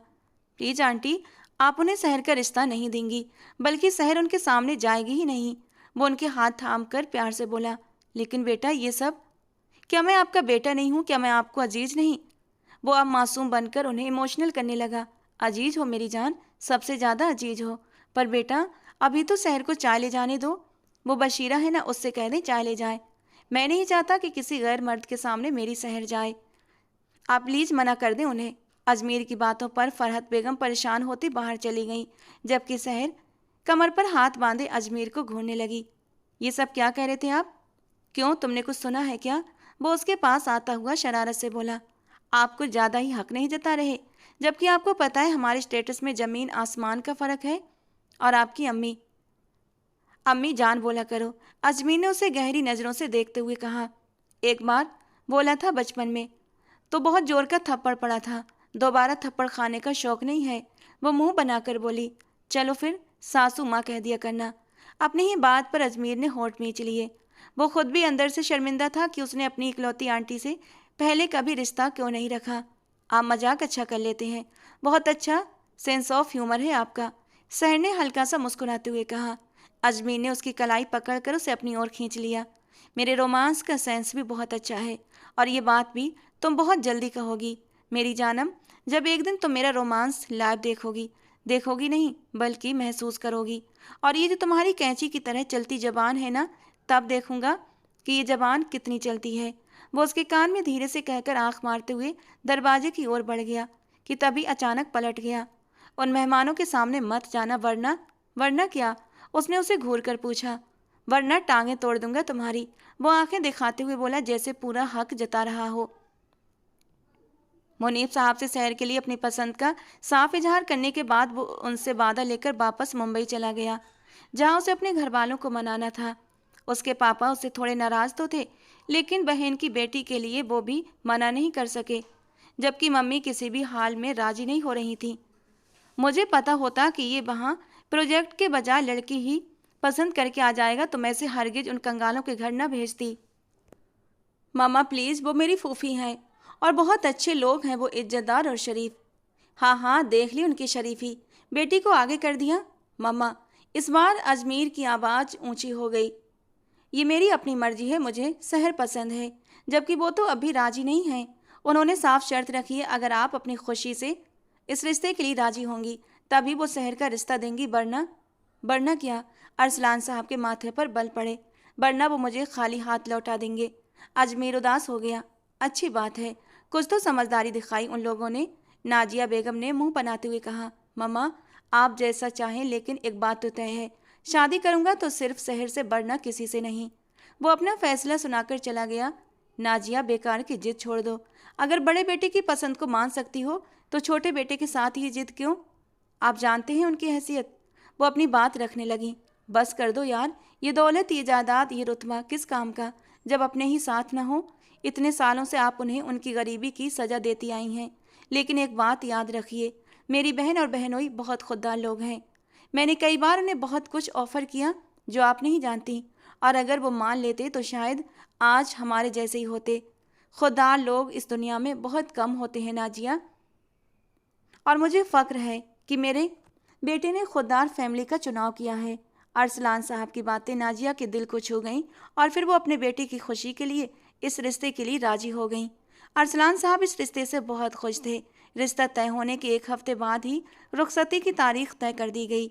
प्लीज आंटी, आप उन्हें शहर का रिश्ता नहीं देंगी, बल्कि शहर उनके सामने जाएगी ही नहीं। वो उनके हाथ थाम कर प्यार से बोला, लेकिन बेटा ये सब, क्या मैं आपका बेटा नहीं हूँ? क्या मैं आपको अजीज नहीं? वो अब मासूम बनकर उन्हें इमोशनल करने लगा। अजीज हो मेरी जान, सबसे ज़्यादा अजीज हो। पर बेटा, अभी तो शहर को चाय ले जाने दो। वो बशीरा है ना, उससे कह दें चाय ले जाए। मैं नहीं चाहता कि किसी गैर मर्द के सामने मेरी शहर जाए। आप प्लीज मना कर दें उन्हें। अजमीर की बातों पर फरहत बेगम परेशान होती बाहर चली गई, जबकि शहर कमर पर हाथ बांधे अजमीर को घूरने लगी। ये सब क्या कह रहे थे आप? क्यों, तुमने कुछ सुना है क्या? वो उसके पास आता हुआ शरारत से बोला। आप कुछ ज़्यादा ही हक नहीं जता रहे, जबकि आपको पता है हमारे स्टेटस में ज़मीन आसमान का फ़र्क है। और आपकी अम्मी, अम्मी जान बोला करो। अजमीर ने उसे गहरी नज़रों से देखते हुए कहा। एक बार बोला था बचपन में, तो बहुत जोर का थप्पड़ पड़ा था। दोबारा थप्पड़ खाने का शौक नहीं है। वो मुंह बनाकर बोली, चलो फिर सासू माँ कह दिया करना। अपनी ही बात पर अजमीर ने होंठ मींच लिए। वो खुद भी अंदर से शर्मिंदा था कि उसने अपनी इकलौती आंटी से पहले कभी रिश्ता क्यों नहीं रखा। आप मजाक अच्छा कर लेते हैं, बहुत अच्छा सेंस ऑफ ह्यूमर है आपका, शहर ने हल्का सा मुस्कुराते हुए कहा। अजमीर ने उसकी कलाई पकड़कर उसे अपनी ओर खींच लिया। मेरे रोमांस का सेंस भी बहुत अच्छा है, और ये बात भी तुम बहुत जल्दी कहोगी मेरी जानम, जब एक दिन तुम मेरा रोमांस लाइव देखोगी। देखोगी नहीं बल्कि महसूस करोगी। और ये जो तुम्हारी कैंची की तरह चलती जबान है ना, तब देखूंगा कि ये जबान कितनी चलती है। वो उसके कान में धीरे से कहकर आंख मारते हुए दरवाजे की ओर बढ़ गया कि तभी अचानक पलट गया। उन मेहमानों के सामने मत जाना, वरना। वरना क्या? उसने उसे घूर कर पूछा। वरना टांगें तोड़ दूंगा तुम्हारी, वो आंखें दिखाते हुए बोला, जैसे पूरा हक जता रहा हो। मुनीब साहब से शहर के लिए अपनी पसंद का साफ इजहार करने के बाद वो उनसे वादा लेकर वापस मुंबई चला गया, जहां उसे अपने घर वालों को मनाना था। उसके पापा उससे थोड़े नाराज तो थे, लेकिन बहन की बेटी के लिए वो भी मना नहीं कर सके, जबकि मम्मी किसी भी हाल में राजी नहीं हो रही थी। मुझे पता होता कि ये वहाँ प्रोजेक्ट के बजाय लड़की ही पसंद करके आ जाएगा तो मैं से हरगिज उन कंगालों के घर न भेजती। मामा प्लीज़, वो मेरी फूफी हैं और बहुत अच्छे लोग हैं, वो इज्जतदार और शरीफ। हाँ हाँ, देख ली उनकी शरीफी, बेटी को आगे कर दिया। मम्मा, इस बार अजमीर की आवाज़ ऊंची हो गई। ये मेरी अपनी मर्जी है, मुझे शहर पसंद है, जबकि वो तो अभी राजी नहीं हैं। उन्होंने साफ शर्त रखी है, अगर आप अपनी खुशी से इस रिश्ते के लिए राजी होंगी तभी वो शहर का रिश्ता देंगी, वरना। वरना क्या? अरसलान साहब के माथे पर बल पड़े। वरना वो मुझे खाली हाथ लौटा देंगे। अजमीर उदास हो गया। अच्छी बात है, कुछ तो समझदारी दिखाई उन लोगों ने। नाजिया बेगम ने मुंह बनाते हुए कहा, मम्मा आप जैसा चाहें, लेकिन एक बात तो तय है, शादी करूंगा तो सिर्फ शहर से, वरना किसी से नहीं। वो अपना फैसला सुनाकर चला गया। नाजिया बेकार की जिद छोड़ दो, अगर बड़े बेटे की पसंद को मान सकती हो तो छोटे बेटे के साथ ही जिद क्यों? आप जानते हैं उनकी हैसियत। वो अपनी बात रखने लगी। बस कर दो यार, ये दौलत, ये जायदाद, ये रुतबा किस काम का जब अपने ही साथ ना हो। इतने सालों से आप उन्हें उनकी गरीबी की सजा देती आई हैं। लेकिन एक बात याद रखिए, मेरी बहन और बहनोई बहुत खुददार लोग हैं। मैंने कई बार उन्हें बहुत कुछ ऑफर किया जो आप नहीं जानती, और अगर वो मान लेते तो शायद आज हमारे जैसे ही होते। खुददार लोग इस दुनिया में बहुत कम होते हैं नाजिया, और मुझे फ़ख्र है कि मेरे बेटे ने खुददार फैमिली का चुनाव किया है। अरसलान साहब की बातें नाजिया के दिल को छू गईं और फिर वो अपने बेटे की खुशी के लिए इस रिश्ते के लिए राजी हो गईं। अरसलान साहब इस रिश्ते से बहुत खुश थे। रिश्ता तय होने के एक हफ्ते बाद ही रुखसती की तारीख तय कर दी गई।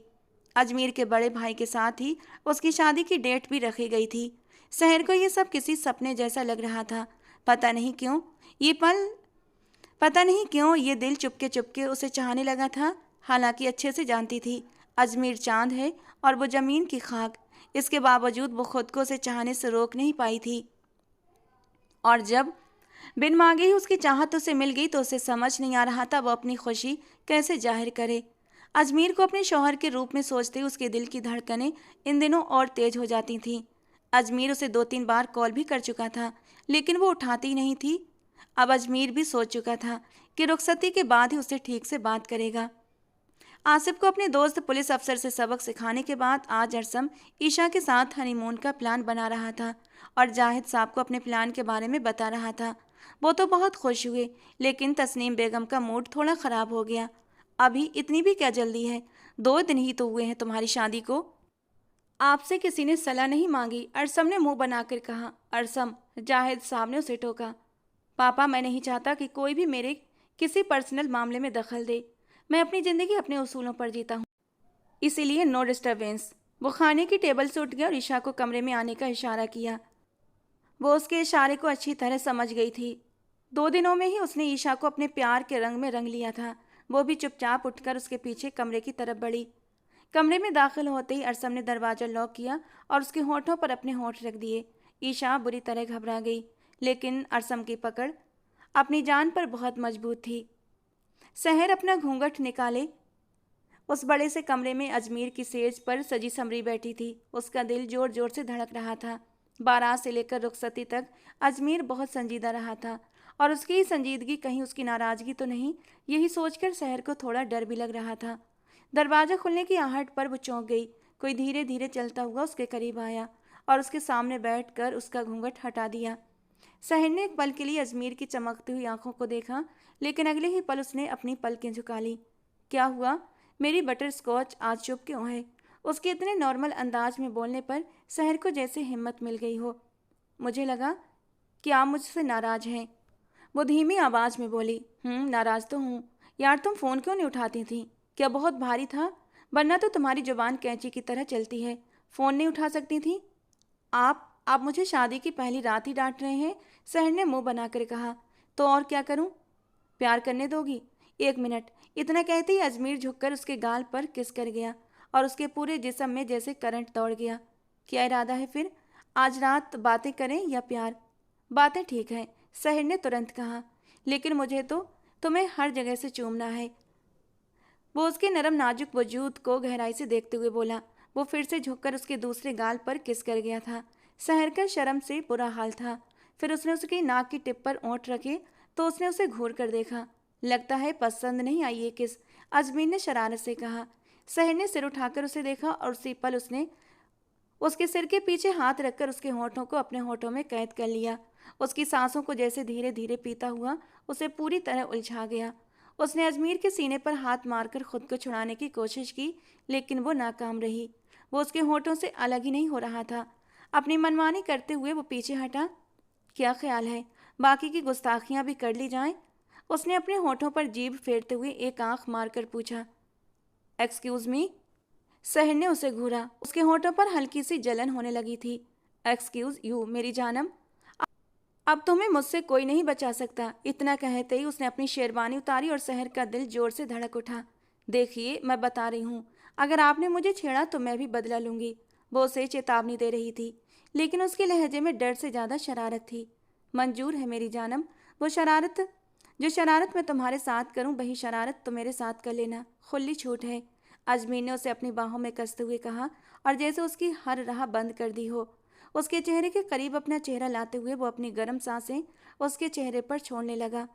अजमेर के बड़े भाई के साथ ही उसकी शादी की डेट भी रखी गई थी। शहर को ये सब किसी सपने जैसा लग रहा था। पता नहीं क्यों ये पल पता नहीं क्यों ये दिल चुपके चुपके उसे चाहने लगा था। हालांकि अच्छे से जानती थी अजमेर चांद है और वो ज़मीन की खाक। इसके बावजूद वो खुद को उसे चाहने से रोक नहीं पाई थी, और जब बिन मांगे ही उसकी चाहत उसे मिल गई तो उसे समझ नहीं आ रहा था वो अपनी खुशी कैसे जाहिर करे। अजमेर को अपने शौहर के रूप में सोचते ही उसके दिल की धड़कनें इन दिनों और तेज हो जाती थीं। अजमेर उसे 2-3 बार कॉल भी कर चुका था, लेकिन वो उठाती नहीं थी। अब अजमेर भी सोच चुका था कि रुखसती के बाद ही उससे ठीक से बात करेगा। आसिफ को अपने दोस्त पुलिस अफसर से सबक सिखाने के बाद आज अरसम ईशा के साथ हनीमून का प्लान बना रहा था और जाहिद साहब को अपने प्लान के बारे में बता रहा था। वो तो बहुत खुश हुए, लेकिन तस्नीम बेगम का मूड थोड़ा ख़राब हो गया। अभी इतनी भी क्या जल्दी है? 2 दिन ही तो हुए हैं तुम्हारी शादी को। आपसे किसी ने सलाह नहीं मांगी? अरसम ने मुंह बनाकर कहा। अरसम, जाहिद साहब ने उसे टोका। पापा, मैं नहीं चाहता कि कोई भी मेरे किसी पर्सनल मामले में दखल दे। मैं अपनी ज़िंदगी अपने उसूलों पर जीता हूँ, इसीलिए नो डिस्टर्बेंस। वो खाने की टेबल से उठ गया और ईशा को कमरे में आने का इशारा किया। वो उसके इशारे को अच्छी तरह समझ गई थी। 2 दिनों में ही उसने ईशा को अपने प्यार के रंग में रंग लिया था। वो भी चुपचाप उठकर उसके पीछे कमरे की तरफ बढ़ी। कमरे में दाखिल होते ही अरसम ने दरवाज़ा लॉक किया और उसके होठों पर अपने होठ रख दिए। ईशा बुरी तरह घबरा गई, लेकिन अरसम की पकड़ अपनी जान पर बहुत मजबूत थी। सहर अपना घूंघट निकाले उस बड़े से कमरे में अजमेर की सेज पर सजी समरी बैठी थी। उसका दिल जोर जोर से धड़क रहा था। बारात से लेकर रुखसती तक अजमेर बहुत संजीदा रहा था, और उसकी संजीदगी कहीं उसकी नाराज़गी तो नहीं, यही सोचकर सहर को थोड़ा डर भी लग रहा था। दरवाज़ा खुलने की आहट पर वो चौंक गई। कोई धीरे धीरे चलता हुआ उसके करीब आया और उसके सामने बैठकर उसका घूंघट हटा दिया। सहर ने एक पल के लिए अजमेर की चमकती हुई आंखों को देखा, लेकिन अगले ही पल उसने अपनी पलकें झुका ली। क्या हुआ? मेरी बटर स्कॉच आज चुप क्यों है? उसके इतने नॉर्मल अंदाज में बोलने पर सहर को जैसे हिम्मत मिल गई हो। मुझे लगा कि आप मुझसे नाराज़ हैं, वो धीमी आवाज़ में बोली। नाराज़ तो हूँ। यार, तुम फ़ोन क्यों नहीं उठाती थी? क्या बहुत भारी था? वरना तो तुम्हारी जुबान कैंची की तरह चलती है। फ़ोन नहीं उठा सकती थी? आप मुझे शादी की पहली रात ही डांट रहे हैं? सहर ने मुंह बनाकर कहा। तो और क्या करूं? प्यार करने दोगी? 1 मिनट। इतना कहते ही अजमेर झुककर उसके गाल पर किस कर गया और उसके पूरे जिस्म में जैसे करंट दौड़ गया। क्या इरादा है फिर? आज रात बातें करें या प्यार? बातें ठीक है, सहर ने तुरंत कहा, लेकिन मुझे तो तुम्हें हर जगह से चूमना है। वो उसके नरम नाजुक वजूद को गहराई से देखते हुए बोला। वो फिर से झुककर उसके दूसरे गाल पर किस कर गया था। सहर का शर्म से बुरा हाल था। फिर उसने उसकी नाक की टिप पर ओंठ रखे तो उसने उसे घूर कर देखा। लगता है पसंद नहीं आई ये किस, अजमीर ने शरारत से कहा। सहर ने सिर उठाकर उसे देखा और उसी पल उसने उसके सिर के पीछे हाथ रखकर उसके होठों को अपने होठों में कैद कर लिया। उसकी सांसों को जैसे धीरे धीरे पीता हुआ उसे पूरी तरह उलझा गया। उसने अजमीर के सीने पर हाथ मारकर खुद को छुड़ाने की कोशिश की, लेकिन वो नाकाम रही। वो उसके होठों से अलग ही नहीं हो रहा था। अपनी मनमानी करते हुए वो पीछे हटा। क्या ख्याल है, बाकी की गुस्ताखियां भी कर ली जाएं? उसने अपने होठों पर जीभ फेरते हुए एक आंख मारकर पूछा। Excuse me? सहर ने उसे घूरा। उसके होठों पर हल्की सी जलन होने लगी थी। एक्सक्यूज़ यू मेरी जानम, अब तुम्हें मुझसे कोई नहीं बचा सकता। इतना कहते ही उसने अपनी शेरवानी उतारी और सहर का दिल जोर से धड़क उठा। देखिए, मैं बता रही हूँ, अगर आपने मुझे छेड़ा तो मैं भी बदला लूँगी। वो उसे चेतावनी दे रही थी, लेकिन उसके लहजे में डर से ज़्यादा शरारत थी। मंजूर है मेरी जानम, वो शरारत जो शरारत मैं तुम्हारे साथ करूं वही शरारत तुम मेरे साथ कर लेना, खुली छूट है। अजमीर ने उसे अपनी बाहों में कसते हुए कहा और जैसे उसकी हर राह बंद कर दी हो। उसके चेहरे के करीब अपना चेहरा लाते हुए वो अपनी गर्म सांसें उसके चेहरे पर छोड़ने लगा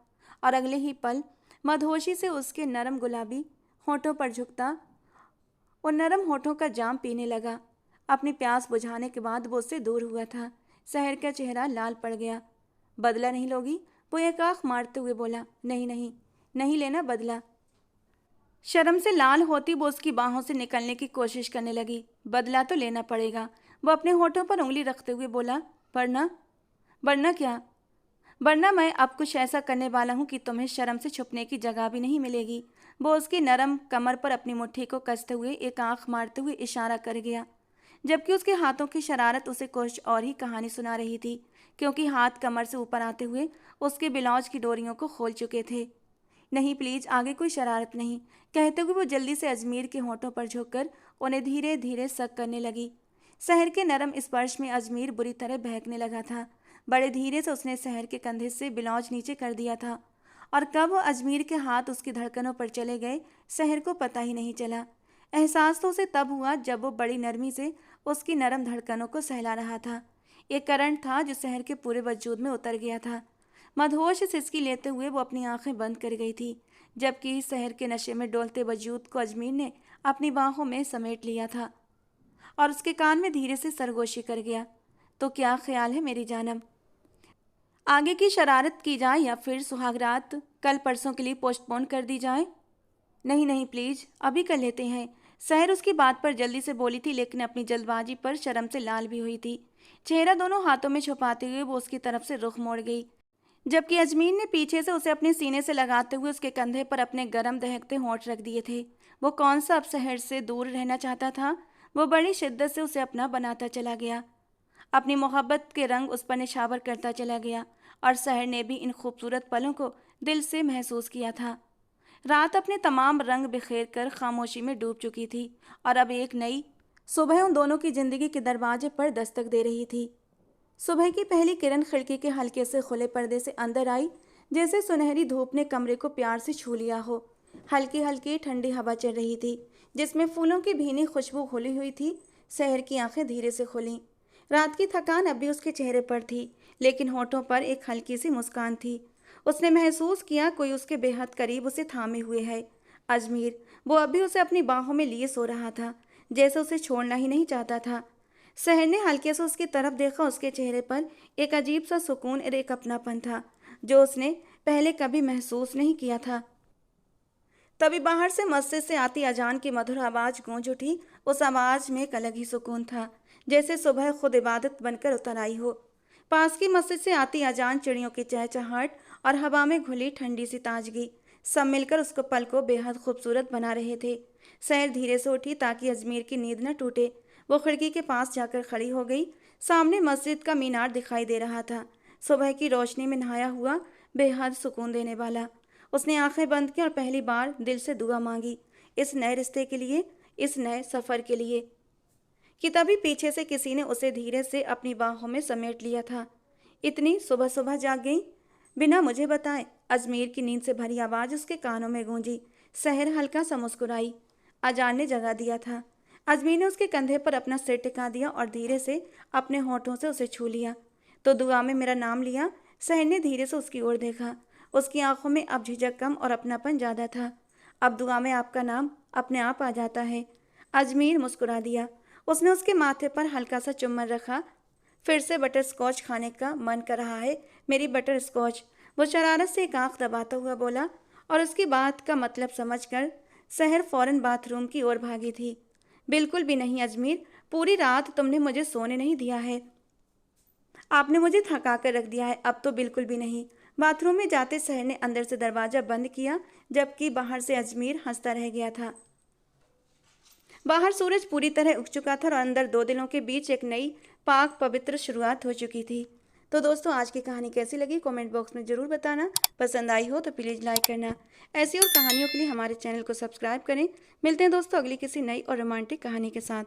और अगले ही पल मदहोशी से उसके नरम गुलाबी होठों पर झुकता और नरम होठों का जाम पीने लगा। अपनी प्यास बुझाने के बाद वो उससे दूर हुआ था। शहर का चेहरा लाल पड़ गया। बदला नहीं लोगी? वो एक आंख मारते हुए बोला। नहीं नहीं, नहीं लेना बदला। शर्म से लाल होती वो उसकी बाहों से निकलने की कोशिश करने लगी। बदला तो लेना पड़ेगा। वो अपने होठों पर उंगली रखते हुए बोला। वरना? वरना क्या? वरना मैं अब कुछ ऐसा करने वाला हूँ कि तुम्हें शर्म से छुपने की जगह भी नहीं मिलेगी। वो उसकी नरम कमर पर अपनी मुट्ठी को कसते हुए एक आंख मारते हुए इशारा कर गया, जबकि उसके हाथों की शरारत उसे कुछ और ही कहानी सुना रही थी, क्योंकि हाथ कमर से ऊपर आते हुए उसके ब्लाउज की डोरियों को खोल चुके थे। नहीं प्लीज, आगे कोई शरारत नहीं, कहते हुए वो जल्दी से अजमीर के होठों पर झुककर उन्हें धीरे धीरे सक करने लगी। शहर के नरम स्पर्श में अजमीर बुरी तरह बहकने लगा था। बड़े धीरे से उसने शहर के कंधे से ब्लाउज नीचे कर दिया था और कब वो अजमीर के हाथ उसकी धड़कनों पर चले गए शहर को पता ही नहीं चला। एहसास तो उसे तब हुआ जब वो बड़ी नरमी से उसकी नरम धड़कनों को सहला रहा था। एक करंट था जो शहर के पूरे वजूद में उतर गया था। मदहोश सिसकी लेते हुए वो अपनी आंखें बंद कर गई थी, जबकि शहर के नशे में डोलते वजूद को अजमीर ने अपनी बाहों में समेट लिया था और उसके कान में धीरे से सरगोशी कर गया। तो क्या ख्याल है मेरी जानम? आगे की शरारत की जाए या फिर सुहागरात कल परसों के लिए पोस्टपोन कर दी जाए? नहीं नहीं प्लीज, अभी कर लेते हैं। सहर उसकी बात पर जल्दी से बोली थी, लेकिन अपनी जल्दबाजी पर शर्म से लाल भी हुई थी। चेहरा दोनों हाथों में छुपाते हुए वो उसकी तरफ से रुख मोड़ गई, जबकि अजमीर ने पीछे से उसे अपने सीने से लगाते हुए उसके कंधे पर अपने गर्म दहकते होंठ रख दिए थे। वो कौन सा अब शहर से दूर रहना चाहता था? वो बड़ी शिद्दत से उसे अपना बनाता चला गया, अपनी मोहब्बत के रंग उस पर निछावर करता चला गया और शहर ने भी इन खूबसूरत पलों को दिल से महसूस किया था। रात अपने तमाम रंग बिखेर कर खामोशी में डूब चुकी थी और अब एक नई सुबह उन दोनों की जिंदगी के दरवाजे पर दस्तक दे रही थी। सुबह की पहली किरण खिड़की के हल्के से खुले पर्दे से अंदर आई, जैसे सुनहरी धूप ने कमरे को प्यार से छू लिया हो। हल्की हल्की ठंडी हवा चल रही थी, जिसमें फूलों की भीनी खुशबू घुली हुई थी। शहर की आंखें धीरे से खुलीं। रात की थकान अब भी उसके चेहरे पर थी, लेकिन होठों पर एक हल्की सी मुस्कान थी। उसने महसूस किया कोई उसके बेहद करीब उसे थामे हुए है। अजमीर, वो अभी उसे अपनी बाहों में लिए सो रहा था, जैसे उसे छोड़ना ही नहीं चाहता था। शहर ने हल्के से उसकी तरफ देखा। उसके चेहरे पर एक अजीब सा सुकून और एक अपनापन था जो उसने पहले कभी महसूस नहीं किया था। तभी बाहर से मस्जिद से आती अजान की मधुर आवाज़ गूंज उठी। उस आवाज़ में एक अलग ही सुकून था, जैसे सुबह खुद इबादत बनकर उतर आई हो। पास की मस्जिद से आती अजान, चिड़ियों की चहचहाहट और हवा में घुली ठंडी सी ताजगी सब मिलकर उसको पल को बेहद खूबसूरत बना रहे थे। सैर धीरे से उठी ताकि अजमीर की नींद न टूटे। वो खिड़की के पास जाकर खड़ी हो गई। सामने मस्जिद का मीनार दिखाई दे रहा था, सुबह की रोशनी में नहाया हुआ, बेहद सुकून देने वाला। उसने आंखें बंद की और पहली बार दिल से दुआ मांगी, इस नए रिश्ते के लिए, इस नए सफ़र के लिए। कि तभी पीछे से किसी ने उसे धीरे से अपनी बाहों में समेट लिया था। इतनी सुबह सुबह जाग गई, बिना मुझे बताए? अजमीर की नींद से भरी आवाज़ उसके कानों में गूंजी। शहर हल्का सा मुस्कुराई। अजान ने जगा दिया था। अजमीर ने उसके कंधे पर अपना सिर टिका दिया और धीरे से अपने होठों से उसे छू लिया। तो दुआ में मेरा नाम लिया? शहर ने धीरे से उसकी ओर देखा। उसकी आंखों में अब झिझक कम और अपनापन ज़्यादा था। अब दुआ में आपका नाम अपने आप आ जाता है। अजमीर मुस्कुरा दिया। उसने उसके माथे पर हल्का सा चुम्बन रखा। फिर से बटर स्कॉच खाने का मन कर रहा है, मेरी बटर स्कॉच? वो शरारत से एक आंख दबाता हुआ बोला और उसकी बात का मतलब समझकर शहर फौरन बाथरूम की ओर भागी थी। बिल्कुल भी नहीं अजमीर, पूरी रात तुमने मुझे सोने नहीं दिया है। आपने मुझे थका कर रख दिया है। अब तो बिल्कुल भी नहीं। बाथरूम में जाते शहर ने अंदर से दरवाज़ा बंद किया, जबकि बाहर से अजमीर हंसता रह गया था। बाहर सूरज पूरी तरह उग चुका था और अंदर दो दिलों के बीच एक नई पाक पवित्र शुरुआत हो चुकी थी। तो दोस्तों, आज की कहानी कैसी लगी कमेंट बॉक्स में ज़रूर बताना। पसंद आई हो तो प्लीज़ लाइक करना। ऐसी और कहानियों के लिए हमारे चैनल को सब्सक्राइब करें। मिलते हैं दोस्तों अगली किसी नई और रोमांटिक कहानी के साथ।